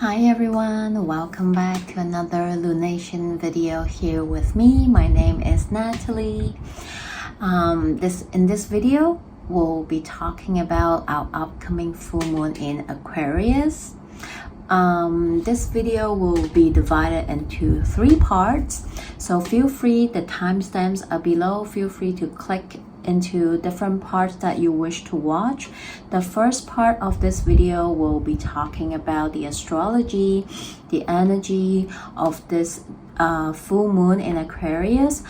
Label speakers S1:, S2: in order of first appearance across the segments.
S1: Hi everyone, welcome back to another lunation video here with me. My name is Natalie. In this video, we'll be talking about our upcoming full moon in Aquarius. This video will be divided into 3 parts, so feel free, the timestamps are below, feel free to click into different parts that you wish to watch. The first part of this video will be talking about the astrology, the energy of this full moon in Aquarius,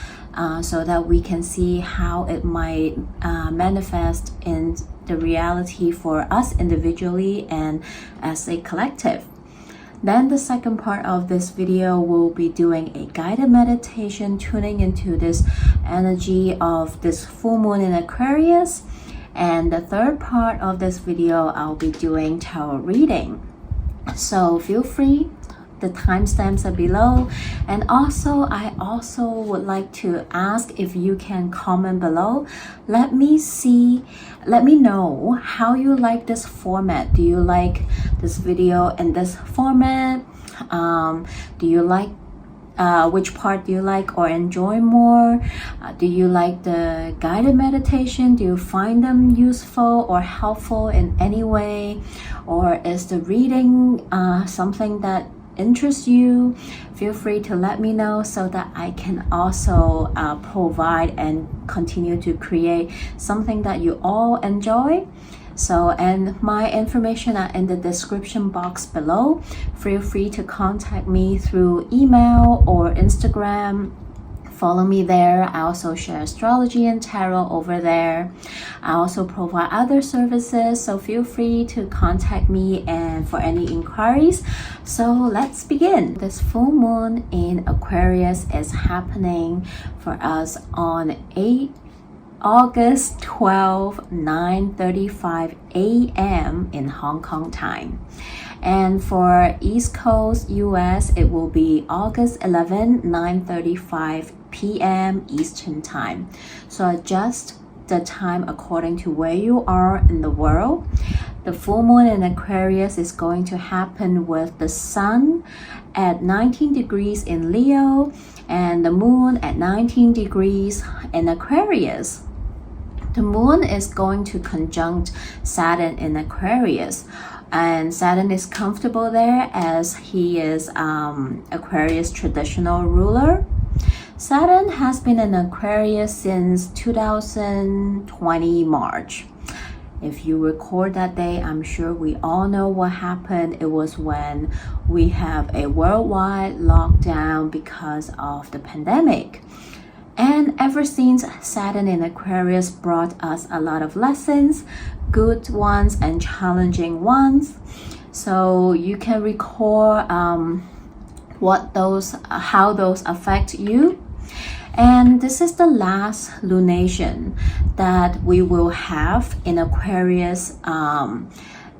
S1: so that we can see how it might manifest in the reality for us individually and as a collective. Then the second part of this video will be doing a guided meditation, tuning into this energy of this full moon in Aquarius. And the third part of this video, I'll be doing tarot reading. So feel free, the timestamps are below. And also, I also would like to ask if you can comment below. Let me know how you like this format. Do you like this video in this format? Do you like which part do you like or enjoy more? Do you like the guided meditation? Do you find them useful or helpful in any way? Or is the reading something that interests you? Feel free to let me know so that I can also provide and continue to create something that you all enjoy. So, and my information are in the description box below. Feel free to contact me through email or Instagram. Follow me there. I also share astrology and tarot over there. I also provide other services, so feel free to contact me and for any inquiries. So let's begin. This full moon in Aquarius is happening for us on August 12, 9:35 a.m. in Hong Kong time. And for East Coast US, it will be August 11, 9:35 p.m. Eastern time. So adjust the time according to where you are in the world. The full moon in Aquarius is going to happen with the sun at 19 degrees in Leo and the moon at 19 degrees in Aquarius. The moon is going to conjunct Saturn in Aquarius, and Saturn is comfortable there as he is Aquarius traditional ruler. Saturn has been in Aquarius since 2020 March. If you record that day, I'm sure we all know what happened. It was when we have a worldwide lockdown because of the pandemic. And ever since, Saturn in Aquarius brought us a lot of lessons, good ones and challenging ones. So you can recall how those affect you. And this is the last lunation that we will have in Aquarius,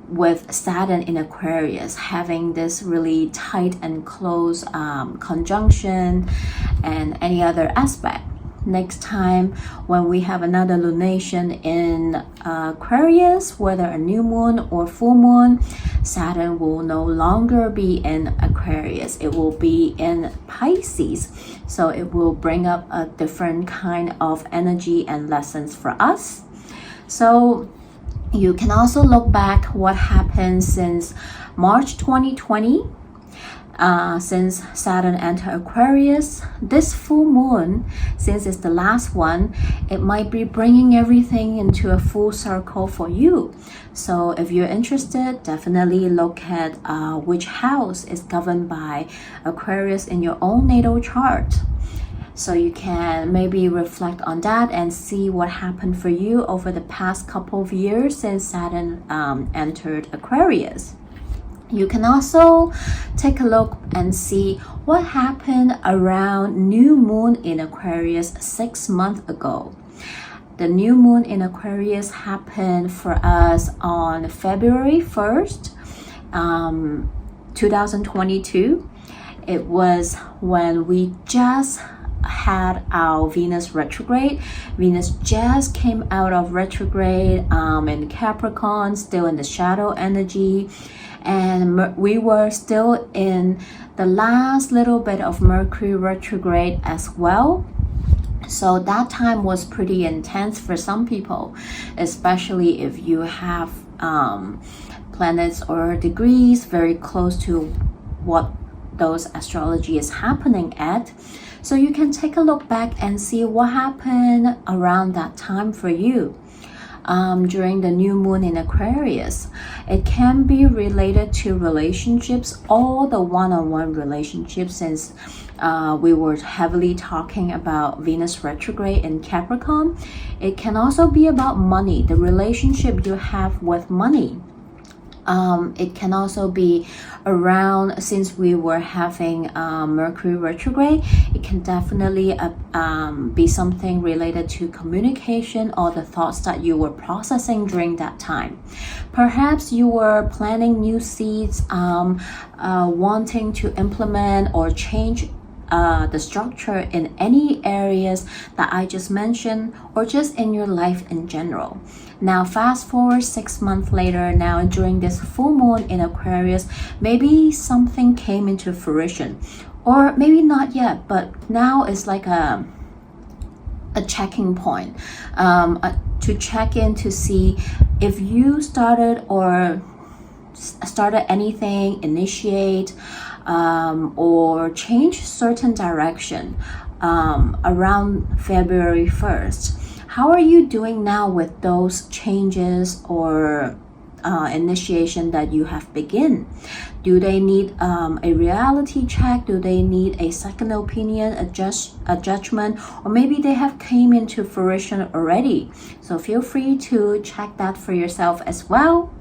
S1: with Saturn in Aquarius having this really tight and close conjunction and any other aspect. Next time when we have another lunation in Aquarius, whether a new moon or full moon, Saturn will no longer be in Aquarius. It will be in Pisces. So it will bring up a different kind of energy and lessons for us. So you can also look back what happened since March 2020. Since Saturn entered Aquarius, this full moon, since it's the last one, it might be bringing everything into a full circle for you. So if you're interested, definitely look at which house is governed by Aquarius in your own natal chart. So you can maybe reflect on that and see what happened for you over the past couple of years since Saturn entered Aquarius. You can also take a look and see what happened around new moon in Aquarius 6 months ago. The new moon in Aquarius happened for us on February 1st, 2022. It was when we just had our Venus retrograde. Venus just came out of retrograde in Capricorn, still in the shadow energy. and we were still in the last little bit of Mercury retrograde as well. So that time was pretty intense for some people, especially if you have planets or degrees very close to what those astrology is happening at. So you can take a look back and see what happened around that time for you. During the new moon in Aquarius. It can be related to relationships, all the one-on-one relationships, since we were heavily talking about Venus retrograde in Capricorn. It can also be about money, the relationship you have with money. It can also be around, since we were having Mercury retrograde, it can definitely be something related to communication or the thoughts that you were processing during that time. Perhaps you were planting new seeds, wanting to implement or change the structure in any areas that I just mentioned, or just in your life in general. Now fast forward 6 months later, now during this full moon in Aquarius, maybe something came into fruition, or maybe not yet, but now it's like a checking point, to check in to see if you started anything, initiate or change certain direction around February 1st. How are you doing now with those changes or initiation that you have begun? Do they need a reality check? Do they need a second opinion, a judgment, or maybe they have came into fruition already? So feel free to check that for yourself as well.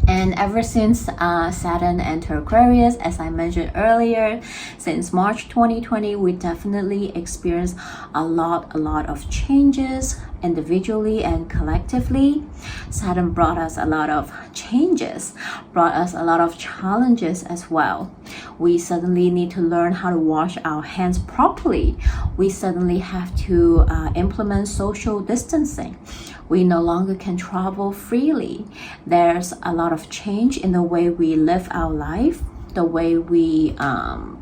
S1: And ever since Saturn entered Aquarius, as I mentioned earlier, since March 2020, we definitely experienced a lot of changes individually and collectively. Saturn brought us a lot of changes, brought us a lot of challenges as well. We suddenly need to learn how to wash our hands properly. We suddenly have to implement social distancing. We no longer can travel freely. There's a lot of change in the way we live our life, the way we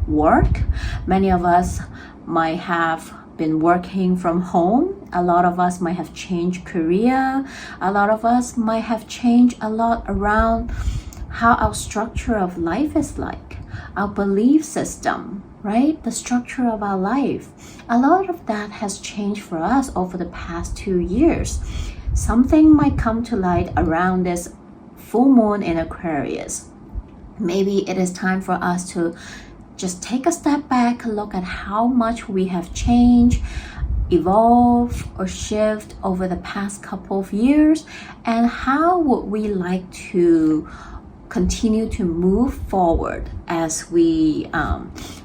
S1: work. Many of us might have been working from home. A lot of us might have changed career. A lot of us might have changed a lot around how our structure of life is like, our belief system, right? The structure of our life. A lot of that has changed for us over the past 2 years. Something might come to light around this full moon in Aquarius. Maybe it is time for us to just take a step back, look at how much we have changed, evolved, or shift over the past couple of years, and how would we like to continue to move forward as we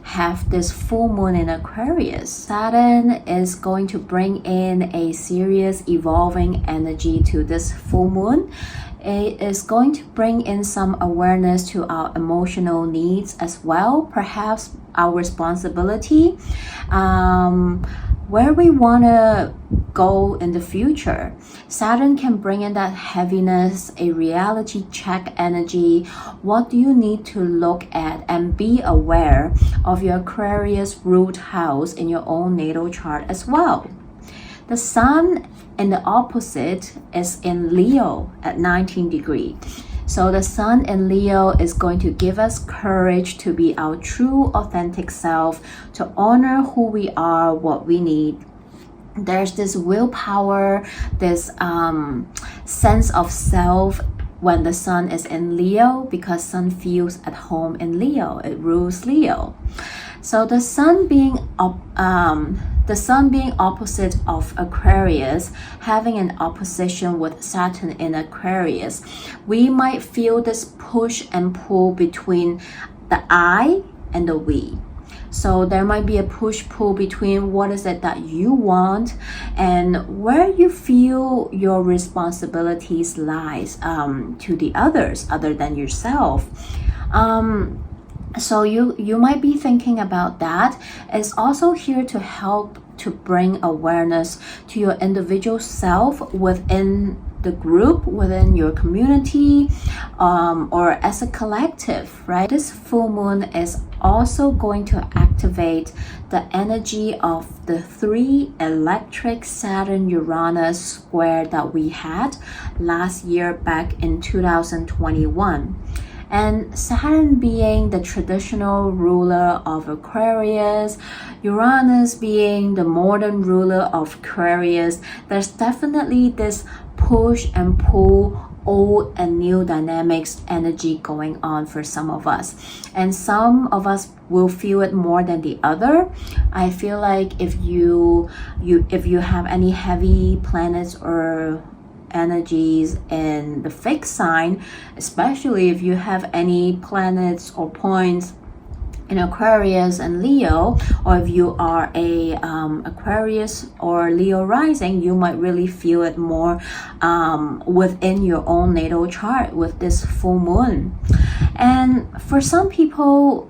S1: have this full moon in Aquarius. Saturn is going to bring in a serious evolving energy to this full moon. It is going to bring in some awareness to our emotional needs as well, perhaps our responsibility, where we want to go in the future. Saturn can bring in that heaviness, a reality check energy. What do you need to look at and be aware of your Aquarius root house in your own natal chart as well? The sun in the opposite is in Leo at 19 degrees. So the sun in Leo is going to give us courage to be our true authentic self, to honor who we are, what we need. There's this willpower, this sense of self when the sun is in Leo, because sun feels at home in Leo. It rules Leo. So the sun being opposite of Aquarius, having an opposition with Saturn in Aquarius, we might feel this push and pull between the I and the we. So there might be a push-pull between what is it that you want and where you feel your responsibilities lies to the others other than yourself. So you might be thinking about that. It's also here to help to bring awareness to your individual self within the group, within your community, or as a collective, right? This full moon is also going to activate the energy of the 3 electric Saturn-Uranus square that we had last year back in 2021. And Saturn being the traditional ruler of Aquarius, Uranus being the modern ruler of Aquarius, there's definitely this push and pull, old and new dynamics energy going on for some of us. And some of us will feel it more than the other. I feel like if you have any heavy planets or energies in the fixed sign, especially if you have any planets or points in Aquarius and Leo, or if you are a Aquarius or Leo rising, you might really feel it more within your own natal chart with this full moon. And for some people,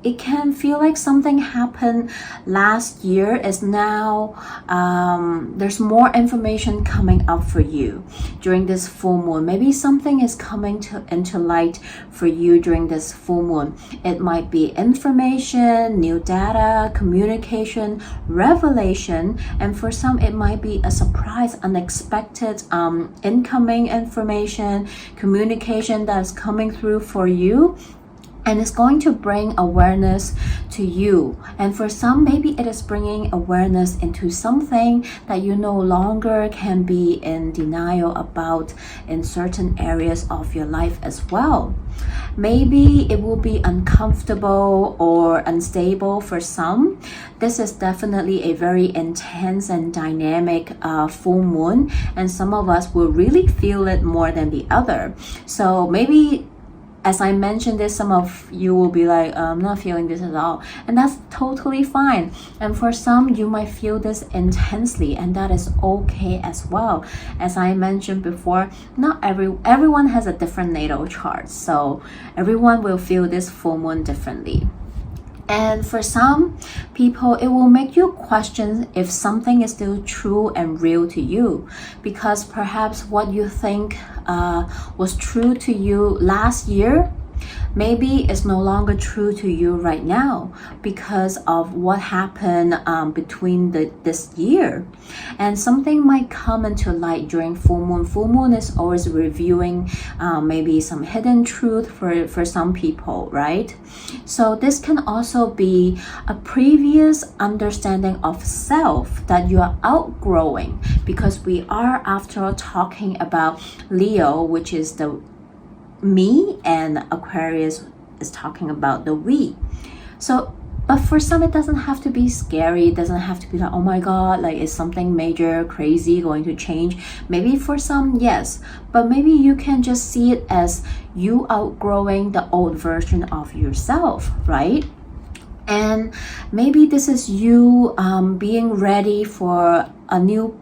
S1: it can feel like something happened last year is now there's more information coming up for you during this full moon. Maybe something is coming into light for you during this full moon. It might be information, new data, communication, revelation, and for some it might be a surprise, unexpected incoming information, communication that's coming through for you. And it's going to bring awareness to you. And for some, maybe it is bringing awareness into something that you no longer can be in denial about in certain areas of your life as well. Maybe it will be uncomfortable or unstable for some. This is definitely a very intense and dynamic full moon. And some of us will really feel it more than the other. So maybe, as I mentioned this, some of you will be like, I'm not feeling this at all. And that's totally fine. And for some, you might feel this intensely, and that is okay as well. As I mentioned before, not everyone has a different natal chart. So everyone will feel this full moon differently. And for some people, it will make you question if something is still true and real to you, because perhaps what you think was true to you last year maybe it's no longer true to you right now because of what happened between this year. And something might come into light during full moon. Full moon is always reviewing maybe some hidden truth for some people, right? So this can also be a previous understanding of self that you are outgrowing, because we are, after all, talking about Leo, which is the me, and Aquarius is talking about the we. So, but for some, it doesn't have to be scary. It doesn't have to be like, oh my God, like is something major, crazy going to change? Maybe for some, yes. But maybe you can just see it as you outgrowing the old version of yourself, right? And maybe this is you being ready for a new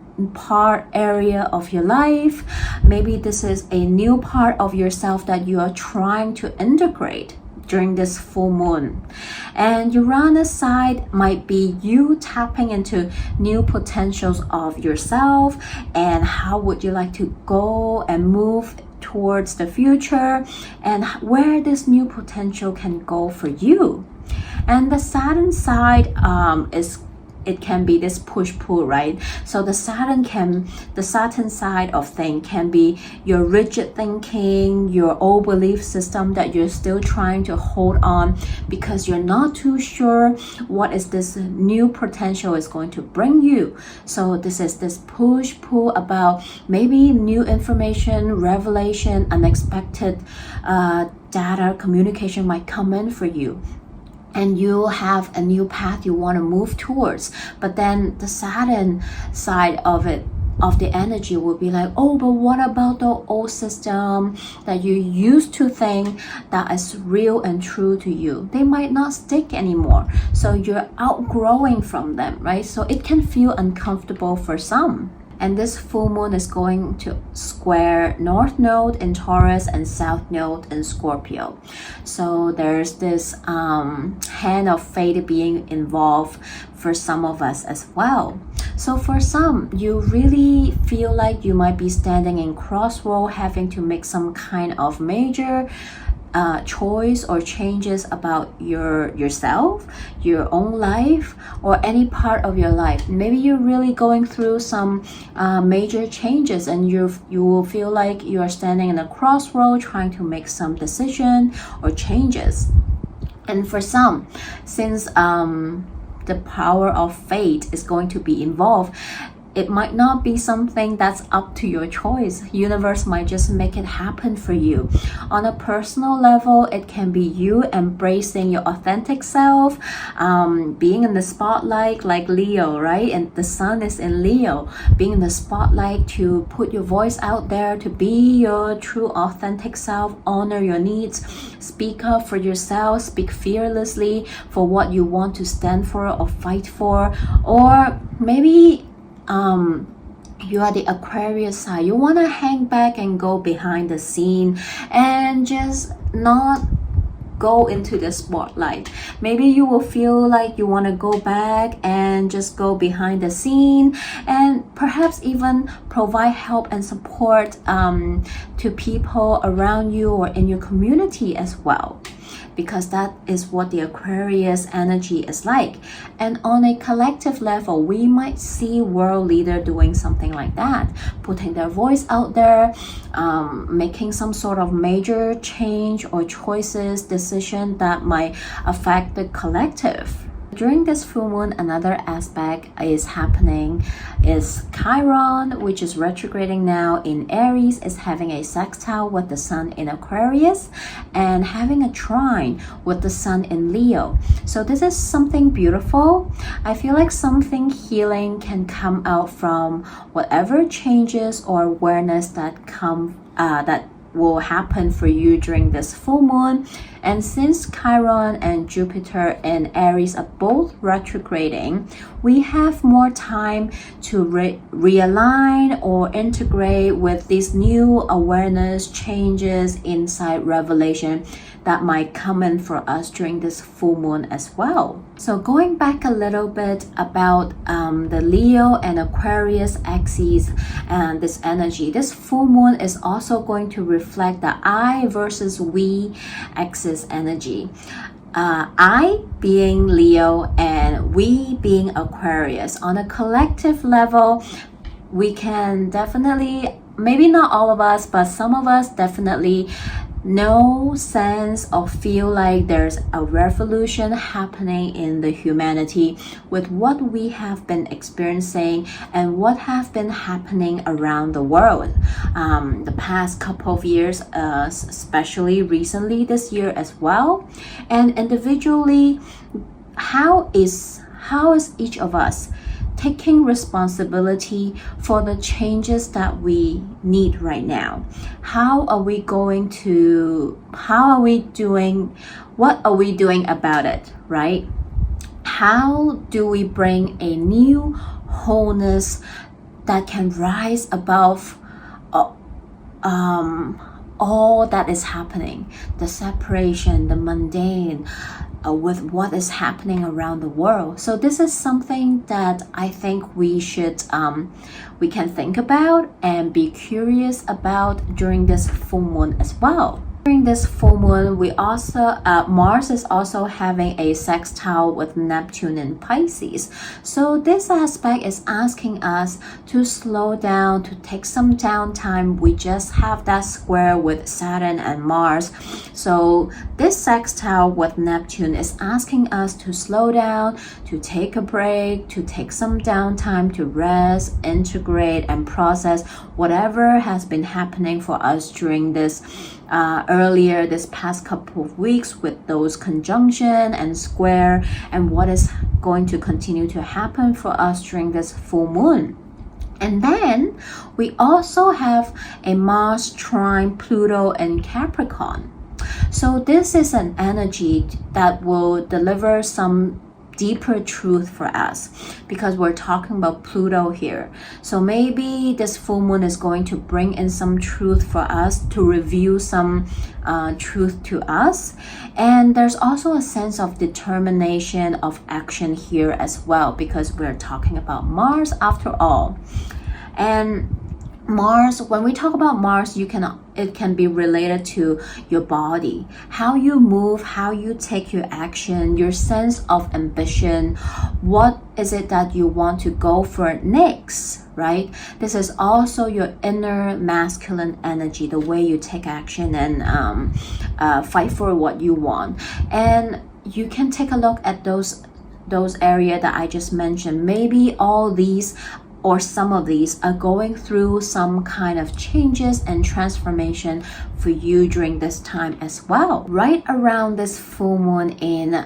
S1: area of your life. Maybe this is a new part of yourself that you are trying to integrate during this full moon. And Uranus side might be you tapping into new potentials of yourself, and how would you like to go and move towards the future, and where this new potential can go for you. And the Saturn side it can be this push-pull, right? So the Saturn side of things can be your rigid thinking, your old belief system that you're still trying to hold on because you're not too sure what is this new potential is going to bring you. So this is this push-pull about maybe new information, revelation, unexpected data, communication might come in for you. And you'll have a new path you want to move towards. But then the Saturn side of it, of the energy, will be like, oh, but what about the old system that you used to think that is real and true to you? They might not stick anymore. So you're outgrowing from them, right? So it can feel uncomfortable for some. And this full moon is going to square North Node in Taurus and South Node in Scorpio. So there's this hand of fate being involved for some of us as well. So for some, you really feel like you might be standing in crossroad, having to make some kind of major choice or changes about yourself, your own life, or any part of your life. Maybe you're really going through some major changes, and you will feel like you are standing in a crossroad trying to make some decision or changes. And for some, since the power of fate is going to be involved, it might not be something that's up to your choice. Universe might just make it happen for you. On a personal level, it can be you embracing your authentic self, being in the spotlight like Leo, right? And the sun is in Leo. Being in the spotlight to put your voice out there, to be your true authentic self, honor your needs, speak up for yourself, speak fearlessly for what you want to stand for or fight for. Or maybe you are the Aquarius side. You want to hang back and go behind the scene and just not go into the spotlight. Maybe you will feel like you want to go back and just go behind the scene, and perhaps even provide help and support to people around you or in your community as well, because that is what the Aquarius energy is like. And on a collective level, we might see world leader doing something like that, putting their voice out there, making some sort of major change or choices, decision that might affect the collective. During this full moon, another aspect is happening is Chiron, which is retrograding now in Aries, is having a sextile with the sun in Aquarius and having a trine with the sun in Leo. So this is something beautiful. I feel like something healing can come out from whatever changes or awareness that will happen for you during this full moon. And since Chiron and Jupiter and Aries are both retrograding, we have more time to realign or integrate with these new awareness changes, insight, revelation that might come in for us during this full moon as well. So going back a little bit about the Leo and Aquarius axes and this energy, this full moon is also going to reflect the I versus we axis energy. I being Leo and we being Aquarius. On a collective level, we can definitely, maybe not all of us, but some of us definitely no sense or feel like there's a revolution happening in the humanity with what we have been experiencing and what have been happening around the world the past couple of years, especially recently this year as well. And individually, how is each of us taking responsibility for the changes that we need right now? What are we doing about it, right? How do we bring a new wholeness that can rise above all that is happening, the separation, the mundane, with what is happening around the world? So this is something that I think we can think about and be curious about during this full moon as well. During this full moon, we also Mars is also having a sextile with Neptune in Pisces. So this aspect is asking us to slow down, to take some downtime. We just have that square with Saturn and Mars. So this sextile with Neptune is asking us to slow down, to take a break, to take some downtime, to rest, integrate, and process whatever has been happening for us during this earlier this past couple of weeks with those conjunction and square, and what is going to continue to happen for us during this full moon. And then we also have a Mars trine Pluto and Capricorn. So this is an energy that will deliver some deeper truth for us, because we're talking about Pluto here. So maybe this full moon is going to bring in some truth for us, to reveal some truth to us. And there's also a sense of determination of action here as well, because we're talking about Mars after all. And Mars, when we talk about Mars, it can be related to your body, how you move, how you take your action, your sense of ambition. What is it that you want to go for next, right? This is also your inner masculine energy, the way you take action and fight for what you want. And you can take a look at those areas that I just mentioned. Maybe all these or some of these are going through some kind of changes and transformation for you during this time as well. Right around this full moon in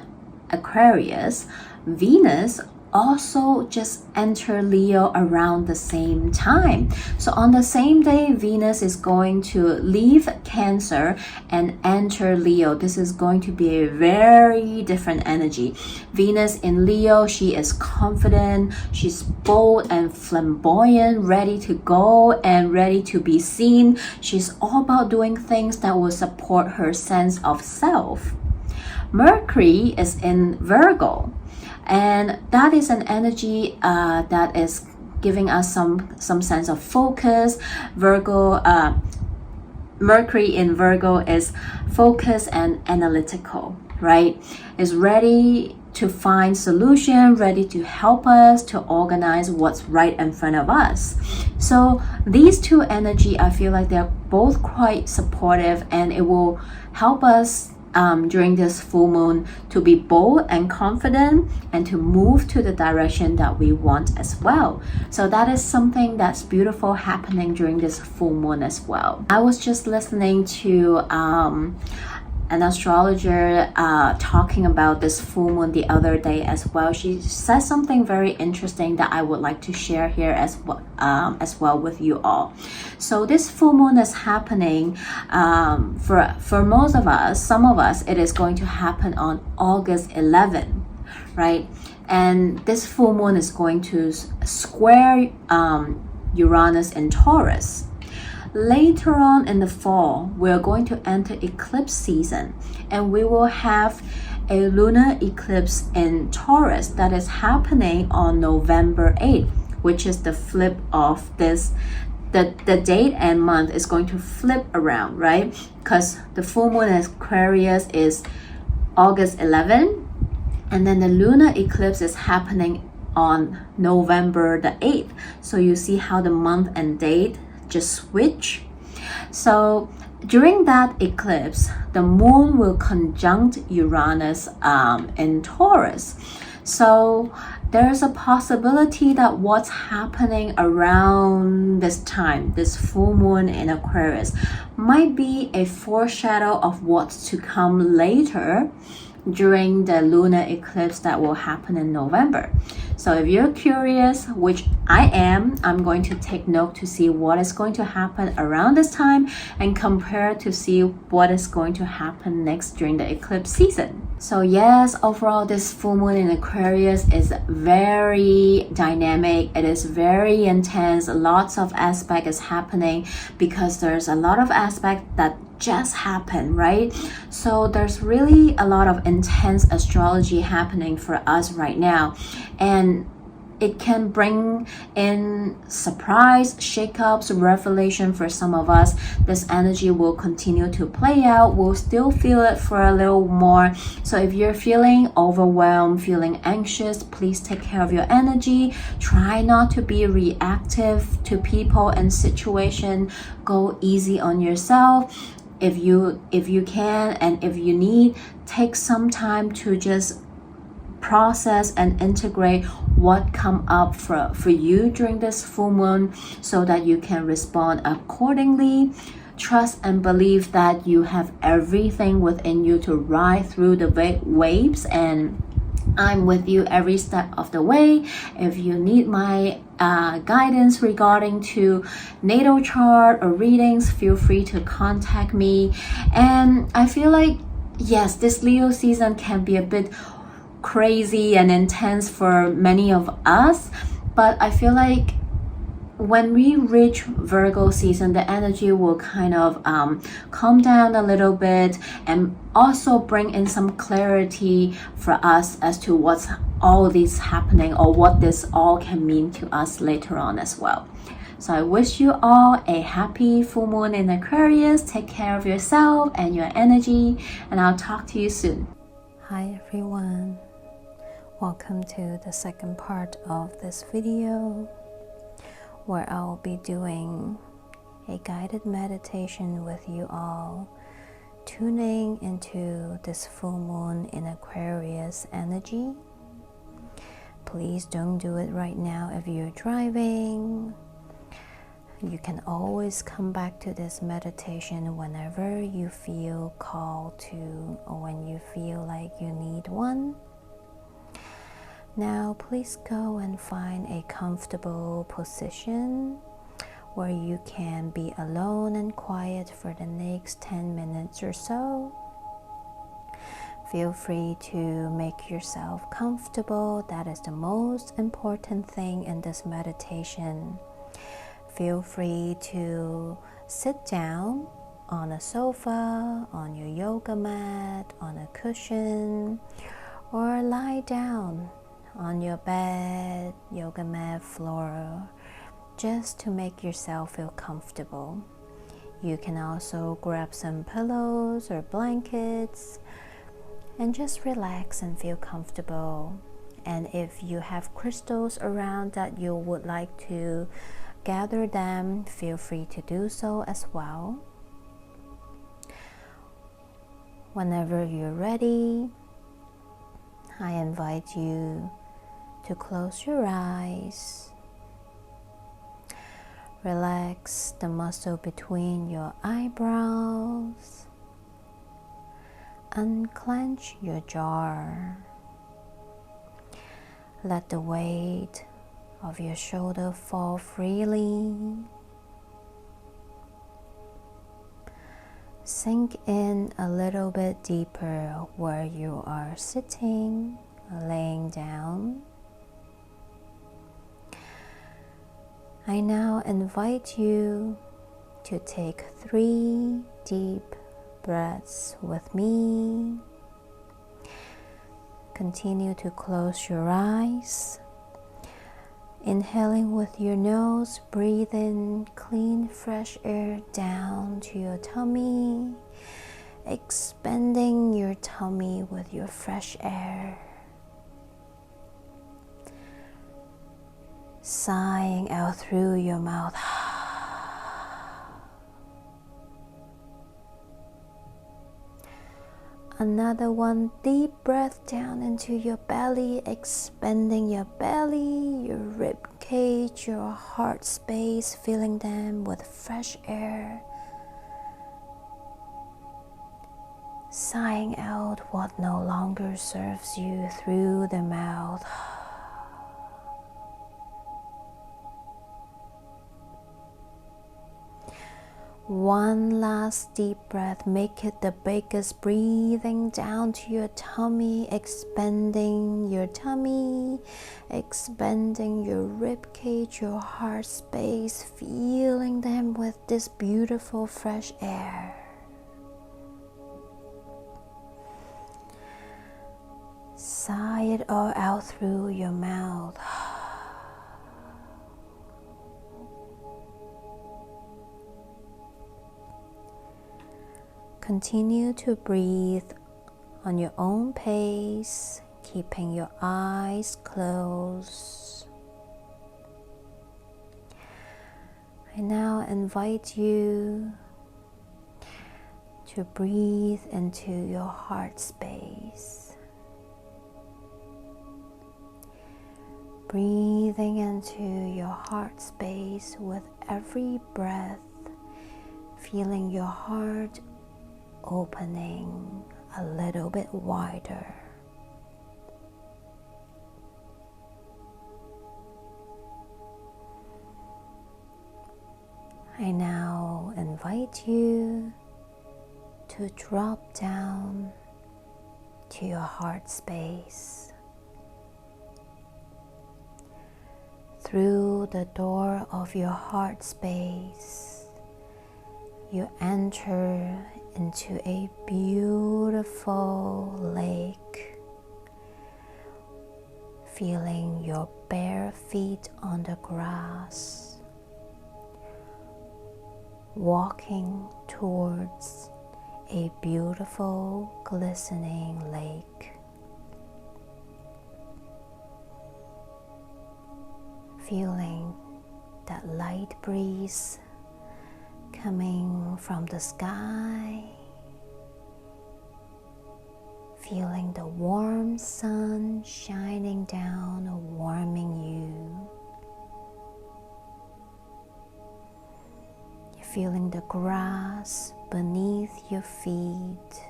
S1: Aquarius, Venus also just enter Leo around the same time. So on the same day, Venus is going to leave Cancer and enter Leo. This is going to be a very different energy. Venus in Leo, she is confident, she's bold and flamboyant, ready to go and ready to be seen. She's all about doing things that will support her sense of self. Mercury is in Virgo, and that is an energy that is giving us some sense of focus. Mercury in Virgo is focused and analytical, right? Is ready to find solution, ready to help us to organize what's right in front of us. So these two energy, I feel like they're both quite supportive, and it will help us during this full moon to be bold and confident and to move to the direction that we want as well. So that is something that's beautiful happening during this full moon as well. I was just listening to an astrologer talking about this full moon the other day as well. She said something very interesting that I would like to share here as well with you all. So this full moon is happening for most of us, some of us, it is going to happen on August 11, right? And this full moon is going to square Uranus and Taurus. Later on in the fall, we're going to enter eclipse season, and we will have a lunar eclipse in Taurus that is happening on November 8th, which is the flip of this. The date and month is going to flip around, right? Because the full moon in Aquarius is August 11, and then the lunar eclipse is happening on November the 8th. So you see how the month and date just switch. So during that eclipse, the moon will conjunct Uranus in Taurus. So there's a possibility that what's happening around this time, this full moon in Aquarius, might be a foreshadow of what's to come later during the lunar eclipse that will happen in November. So if you're curious, which I am, I'm going to take note to see what is going to happen around this time and compare to see what is going to happen next during the eclipse season. So yes, overall this full moon in Aquarius is very dynamic. It is very intense. Lots of aspect is happening because there's a lot of aspect that just happened, right? So there's really a lot of intense astrology happening for us right now, and it can bring in surprise, shakeups, revelation for some of us. This energy will continue to play out. We'll still feel it for a little more. So if you're feeling overwhelmed, feeling anxious, please take care of your energy. Try not to be reactive to people and situation. Go easy on yourself. If you can and if you need, take some time to just process and integrate what come up for you during this full moon so that you can respond accordingly. Trust and believe that you have everything within you to ride through the waves, and I'm with you every step of the way. If you need my guidance regarding to natal chart or readings, feel free to contact me. And I feel like, yes, this Leo season can be a bit crazy and intense for many of us, but I feel like when we reach Virgo season, the energy will kind of calm down a little bit and also bring in some clarity for us as to what's all this happening or what this all can mean to us later on as well. So I wish you all a happy full moon in Aquarius. Take care of yourself and your energy, and I'll talk to you soon.
S2: Hi everyone. Welcome to the second part of this video, where I'll be doing a guided meditation with you all, tuning into this full moon in Aquarius energy. Please don't do it right now if you're driving. You can always come back to this meditation whenever you feel called to, or when you feel like you need one. Now please go and find a comfortable position where you can be alone and quiet for the next 10 minutes or so. Feel free to make yourself comfortable. That is the most important thing in this meditation. Feel free to sit down on a sofa, on your yoga mat, on a cushion, or lie down on your bed, yoga mat, floor, just to make yourself feel comfortable. You can also grab some pillows or blankets and just relax and feel comfortable. And if you have crystals around that you would like to gather them, feel free to do so as well. Whenever you're ready, I invite you to close your eyes. Relax the muscle between your eyebrows. Unclench your jaw. Let the weight of your shoulder fall freely. Sink in a little bit deeper where you are sitting, laying down. I now invite you to take 3 deep breaths with me. Continue to close your eyes. Inhaling with your nose, breathe in clean, fresh air down to your tummy, expanding your tummy with your fresh air. Sighing out through your mouth. Another one, deep breath down into your belly, expanding your belly, your rib cage, your heart space, filling them with fresh air. Sighing out what no longer serves you through the mouth. One last deep breath, make it the biggest, breathing down to your tummy, expanding your tummy, expanding your rib cage, your heart space, filling them with this beautiful fresh air. Sigh it all out through your mouth. Continue to breathe on your own pace, keeping your eyes closed. I now invite you to breathe into your heart space. Breathing into your heart space with every breath, feeling your heart opening a little bit wider. I now invite you to drop down to your heart space. through the door of your heart space, you enter into a beautiful lake, feeling your bare feet on the grass, walking towards a beautiful glistening lake. Feeling that light breeze coming from the sky, feeling the warm sun shining down, warming you. You're feeling the grass beneath your feet,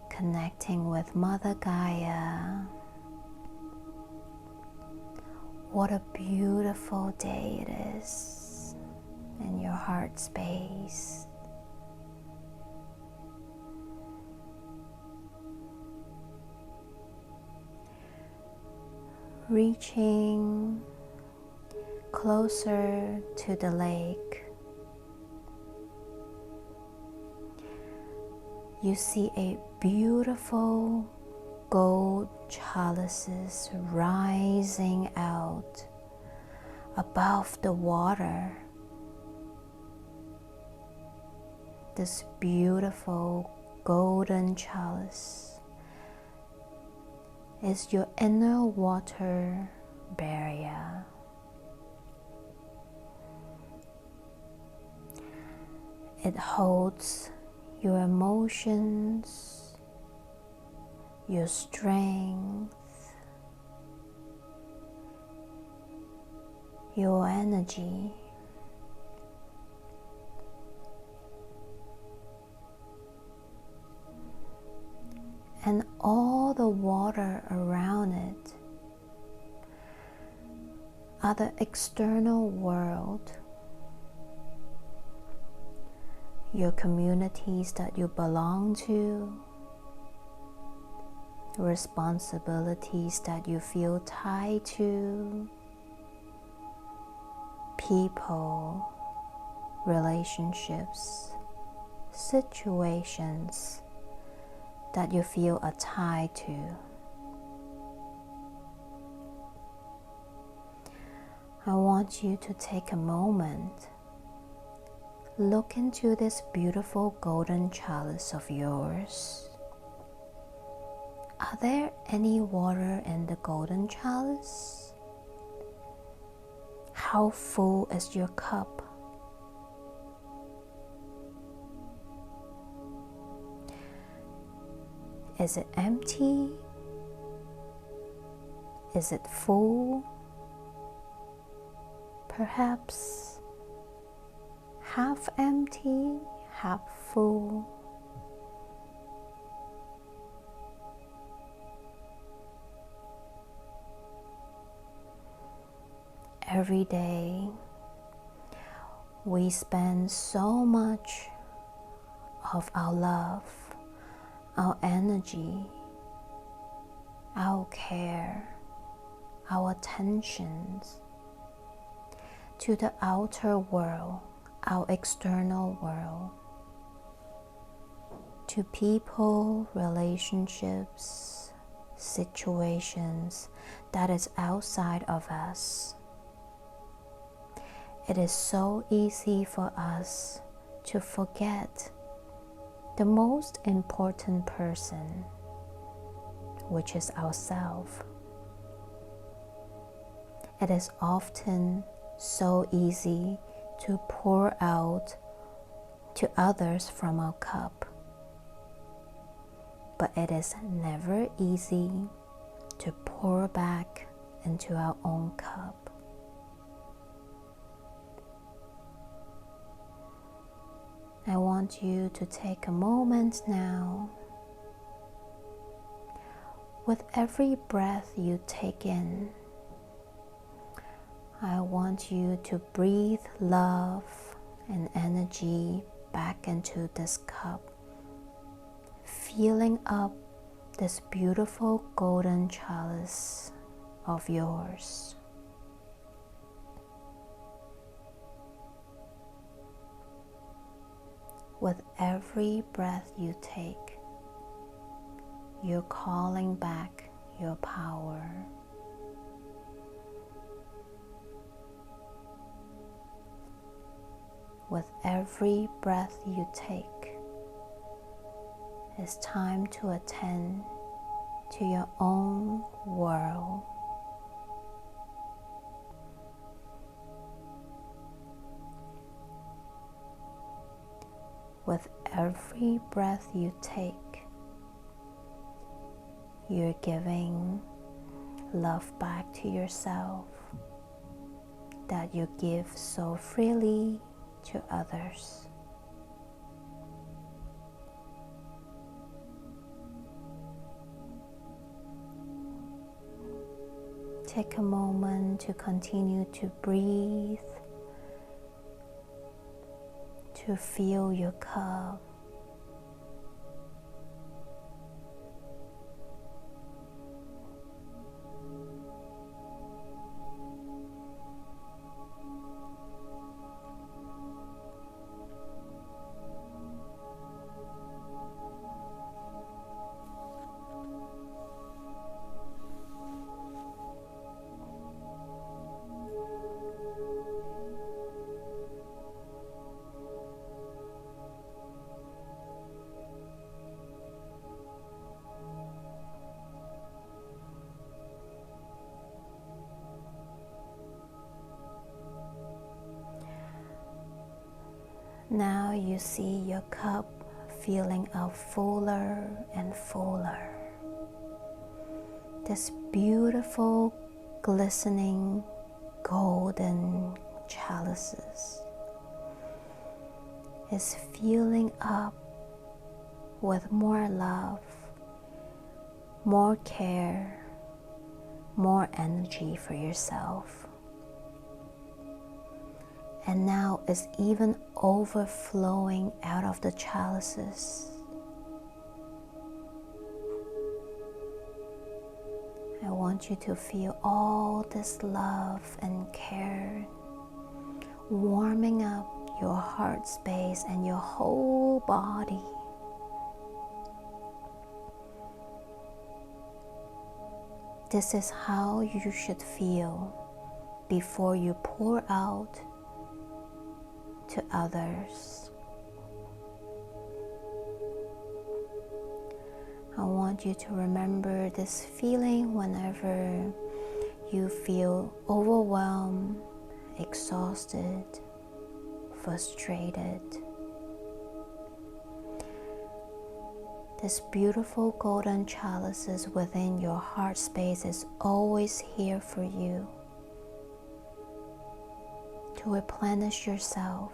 S2: connecting with Mother Gaia. What a beautiful day it is in your heart space. Reaching closer to the lake, you see a beautiful gold chalices rising out above the water. This beautiful golden chalice is your inner water barrier. It holds your emotions, your strength, your energy. And all the water around it are the external world, your communities that you belong to, responsibilities that you feel tied to, people, relationships, situations that you feel are tied to. I want you to take a moment, look into this beautiful golden chalice of yours. Are there any water in the golden chalice? How full is your cup? Is it empty? Is it full? Perhaps half empty, half full. Every day, we spend so much of our love, our energy, our care, our attentions to the outer world, our external world, to people, relationships, situations that is outside of us. It is so easy for us to forget the most important person, which is ourselves. It is often so easy to pour out to others from our cup, but it is never easy to pour back into our own cup. I want you to take a moment now. With every breath you take in, I want you to breathe love and energy back into this cup, filling up this beautiful golden chalice of yours. With every breath you take, you're calling back your power. With every breath you take, it's time to attend to your own world. With every breath you take, you're giving love back to yourself that you give so freely to others. Take a moment to continue to breathe, to fill your cup. Now you see your cup filling up fuller and fuller. This beautiful, glistening, golden chalices is filling up with more love, more care, more energy for yourself. And now it's even overflowing out of the chalices. I want you to feel all this love and care warming up your heart space and your whole body. This is how you should feel before you pour out to others. I want you to remember this feeling whenever you feel overwhelmed, exhausted, frustrated. This beautiful golden chalices within your heart space is always here for you to replenish yourself.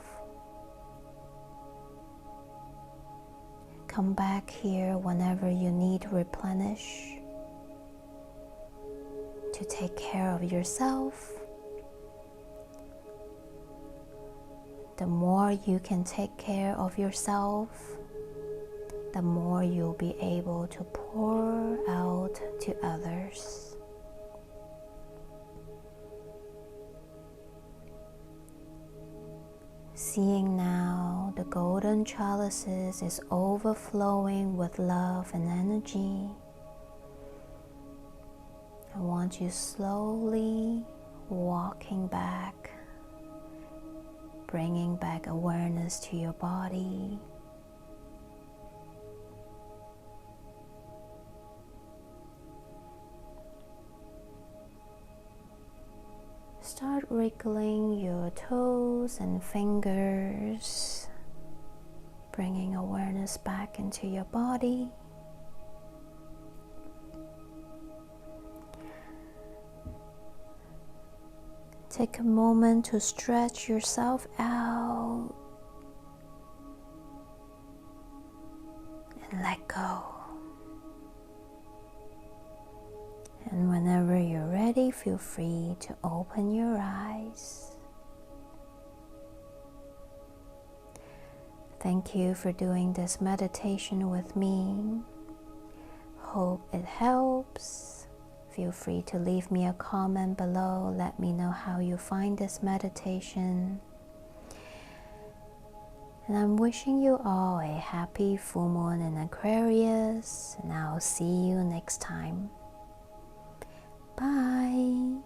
S2: Come back here whenever you need to replenish, to take care of yourself. The more you can take care of yourself, the more you'll be able to pour out to others. Seeing now the golden chalices is overflowing with love and energy, I want you slowly walking back, bringing back awareness to your body. Start wriggling your toes and fingers, bringing awareness back into your body. Take a moment to stretch yourself out and let go. And whenever you're ready, feel free to open your eyes. Thank you for doing this meditation with me. Hope it helps. Feel free to leave me a comment below. Let me know how you find this meditation. And I'm wishing you all a happy full moon in Aquarius, and I'll see you next time. Bye.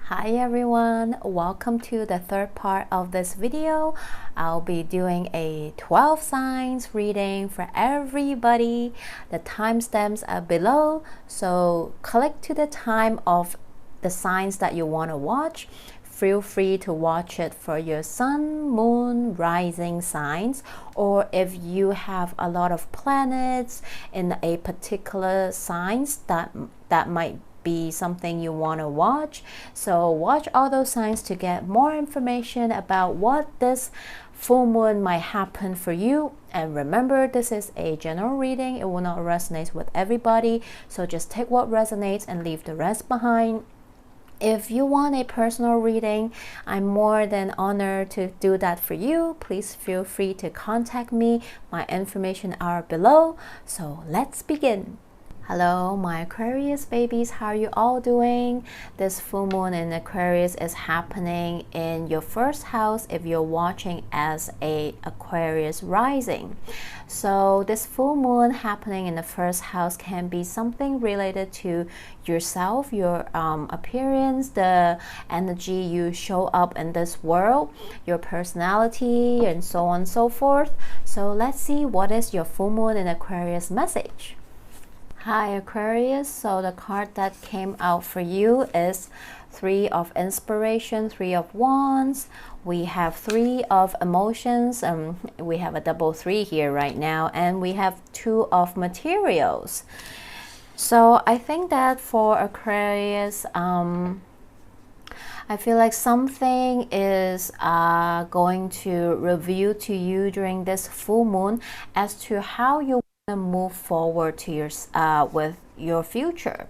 S2: Hi everyone, welcome to the third part of this video. I'll be doing a 12 signs reading for everybody. The timestamps are below, so click to the time of the signs that you want to watch. Feel free to watch it for your sun, moon, rising signs, or if you have a lot of planets in a particular signs, that might be something you want to watch. So watch all those signs to get more information about what this full moon might happen for you. And remember, this is a general reading. It will not resonate with everybody, so just take what resonates and leave the rest behind. If you want a personal reading, I'm more than honored to do that for you. Please feel free to contact me. My information are below. So let's begin. Hello, my Aquarius babies. How are you all doing? This full moon in Aquarius is happening in your first house if you're watching as a Aquarius rising. So this full moon happening in the first house can be something related to yourself, your appearance, the energy you show up in this world, your personality, and so on and so forth. So let's see what is your full moon in Aquarius message. Hi Aquarius, so the card that came out for you is Three of Inspiration, Three of Wands. We have Three of Emotions, and we have a double three here right now, and we have Two of Materials. So I think that for Aquarius, I feel like something is going to reveal to you during this full moon as to how you move forward to your with your future.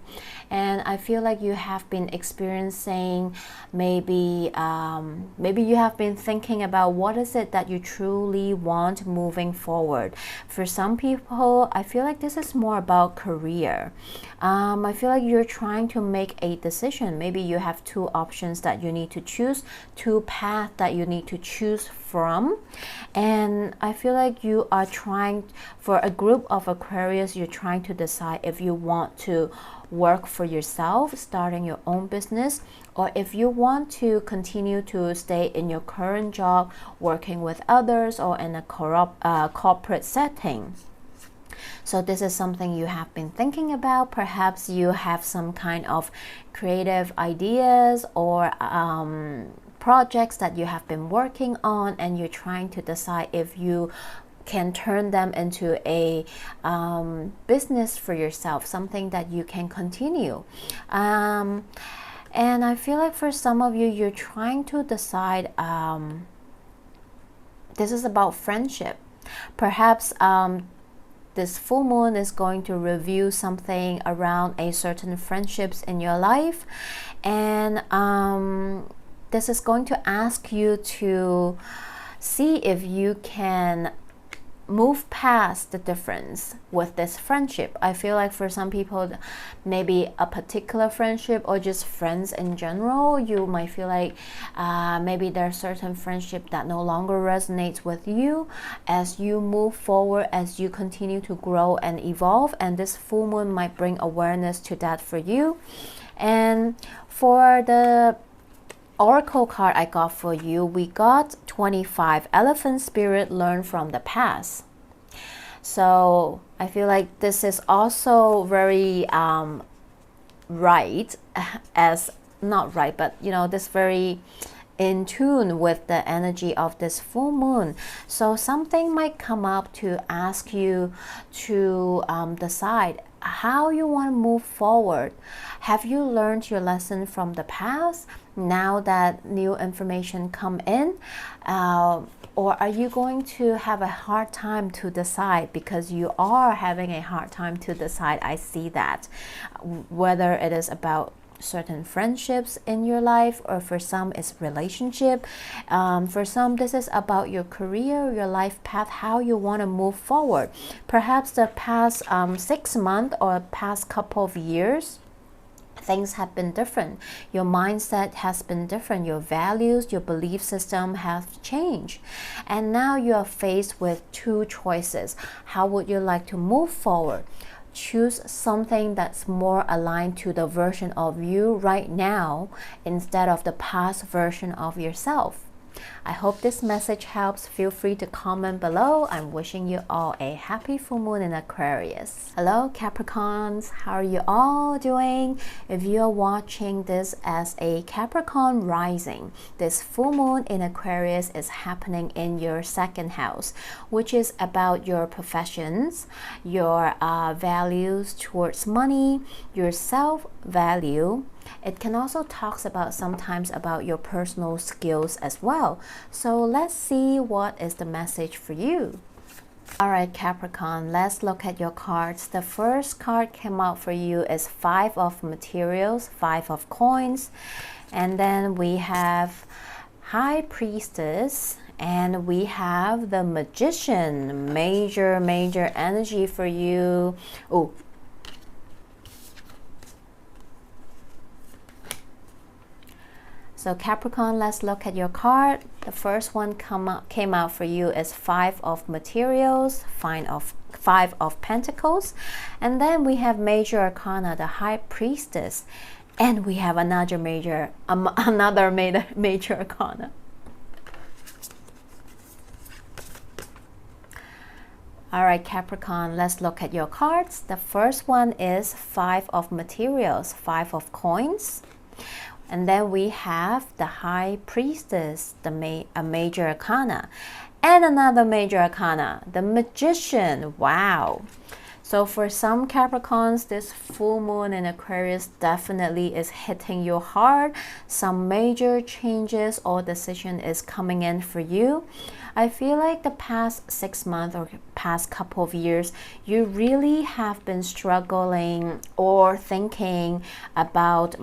S2: And I feel like you have been experiencing maybe you have been thinking about what is it that you truly want moving forward. For some people, I feel like this is more about career. I feel like you're trying to make a decision. Maybe you have two options that you need to choose, two paths that you need to choose from. And I feel like you are trying, for a group of Aquarius, you're trying to decide if you want to work for yourself, starting your own business, or if you want to continue to stay in your current job, working with others, or in a corporate setting. So this is something you have been thinking about. Perhaps you have some kind of creative ideas or projects that you have been working on, and you're trying to decide if you can turn them into a business for yourself, something that you can continue. And I feel like for some of you, you're trying to decide, this is about friendship. Perhaps this full moon is going to reveal something around a certain friendships in your life, and this is going to ask you to see if you can move past the difference with this friendship. I feel like for some people, maybe a particular friendship or just friends in general, you might feel like maybe there's certain friendship that no longer resonates with you as you move forward, as you continue to grow and evolve, and this full moon might bring awareness to that for you. And for the Oracle card I got for you, we got 25, Elephant Spirit, learn from the past. So I feel like this is also very right, as not right, but you know, this very in tune with the energy of this full moon. So something might come up to ask you to decide how you want to move forward. Have you learned your lesson from the past now that new information come in, or are you going to have a hard time to decide? Because you are having a hard time to decide. I see that, whether it is about certain friendships in your life, or for some it's relationship, for some this is about your career, your life path, how you want to move forward. Perhaps the past 6 months or past couple of years, things have been different. Your mindset has been different. Your values, your belief system have changed. And now you are faced with two choices. How would you like to move forward? Choose something that's more aligned to the version of you right now instead of the past version of yourself. I hope this message helps. Feel free to comment below. I'm wishing you all a happy full moon in Aquarius. Hello Capricorns, how are you all doing? If you're watching this as a Capricorn rising, this full moon in Aquarius is happening in your second house, which is about your professions, your values towards money, your self-value. It can also talk about sometimes about your personal skills as well. So let's see what is the message for you. Alright Capricorn, let's look at your cards. The first card came out for you is 5 of materials, 5 of coins, and then we have High Priestess, and we have the Magician. Major energy for you. Oh, so Capricorn, let's look at your card. The first one came out for you is 5 of materials, 5 of pentacles, and then we have major arcana, the High Priestess, and we have another major arcana. All right, Capricorn, let's look at your cards. The first one is 5 of materials, 5 of coins. And then we have the High Priestess, a major arcana, and another major arcana, the Magician. Wow. So for some Capricorns, this full moon in Aquarius definitely is hitting you hard. Some major changes or decision is coming in for you. I feel like the past 6 months or past couple of years, you really have been struggling or thinking about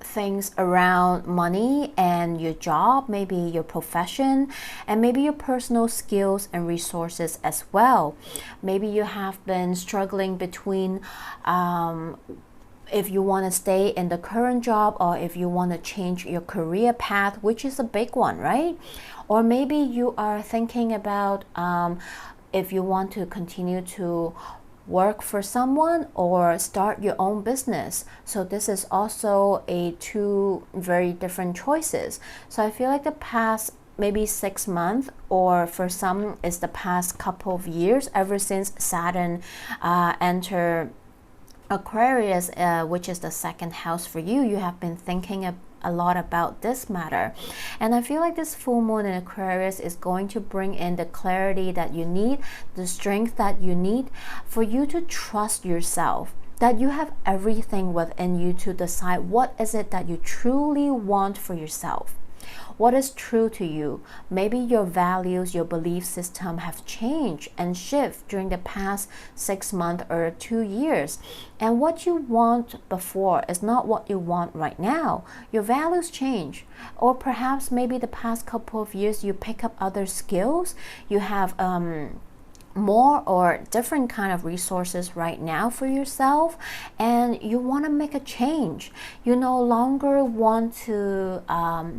S2: things around money and your job, maybe your profession, and maybe your personal skills and resources as well. Maybe you have been struggling between if you want to stay in the current job or if you want to change your career path, which is a big one, right? Or maybe you are thinking about if you want to continue to work for someone or start your own business. So this is also two very different choices. So I feel like the past maybe 6 months, or for some it's the past couple of years, ever since Saturn entered Aquarius, which is the second house for you, you have been thinking a lot about this matter. And I feel like this full moon in Aquarius is going to bring in the clarity that you need, the strength that you need for you to trust yourself, that you have everything within you to decide what is it that you truly want for yourself. What is true to you? Maybe your values, your belief system have changed and shifted during the past 6 months or 2 years. And what you want before is not what you want right now. Your values change. Or perhaps maybe the past couple of years you pick up other skills. You have more or different kind of resources right now for yourself, and you want to make a change. You no longer want to,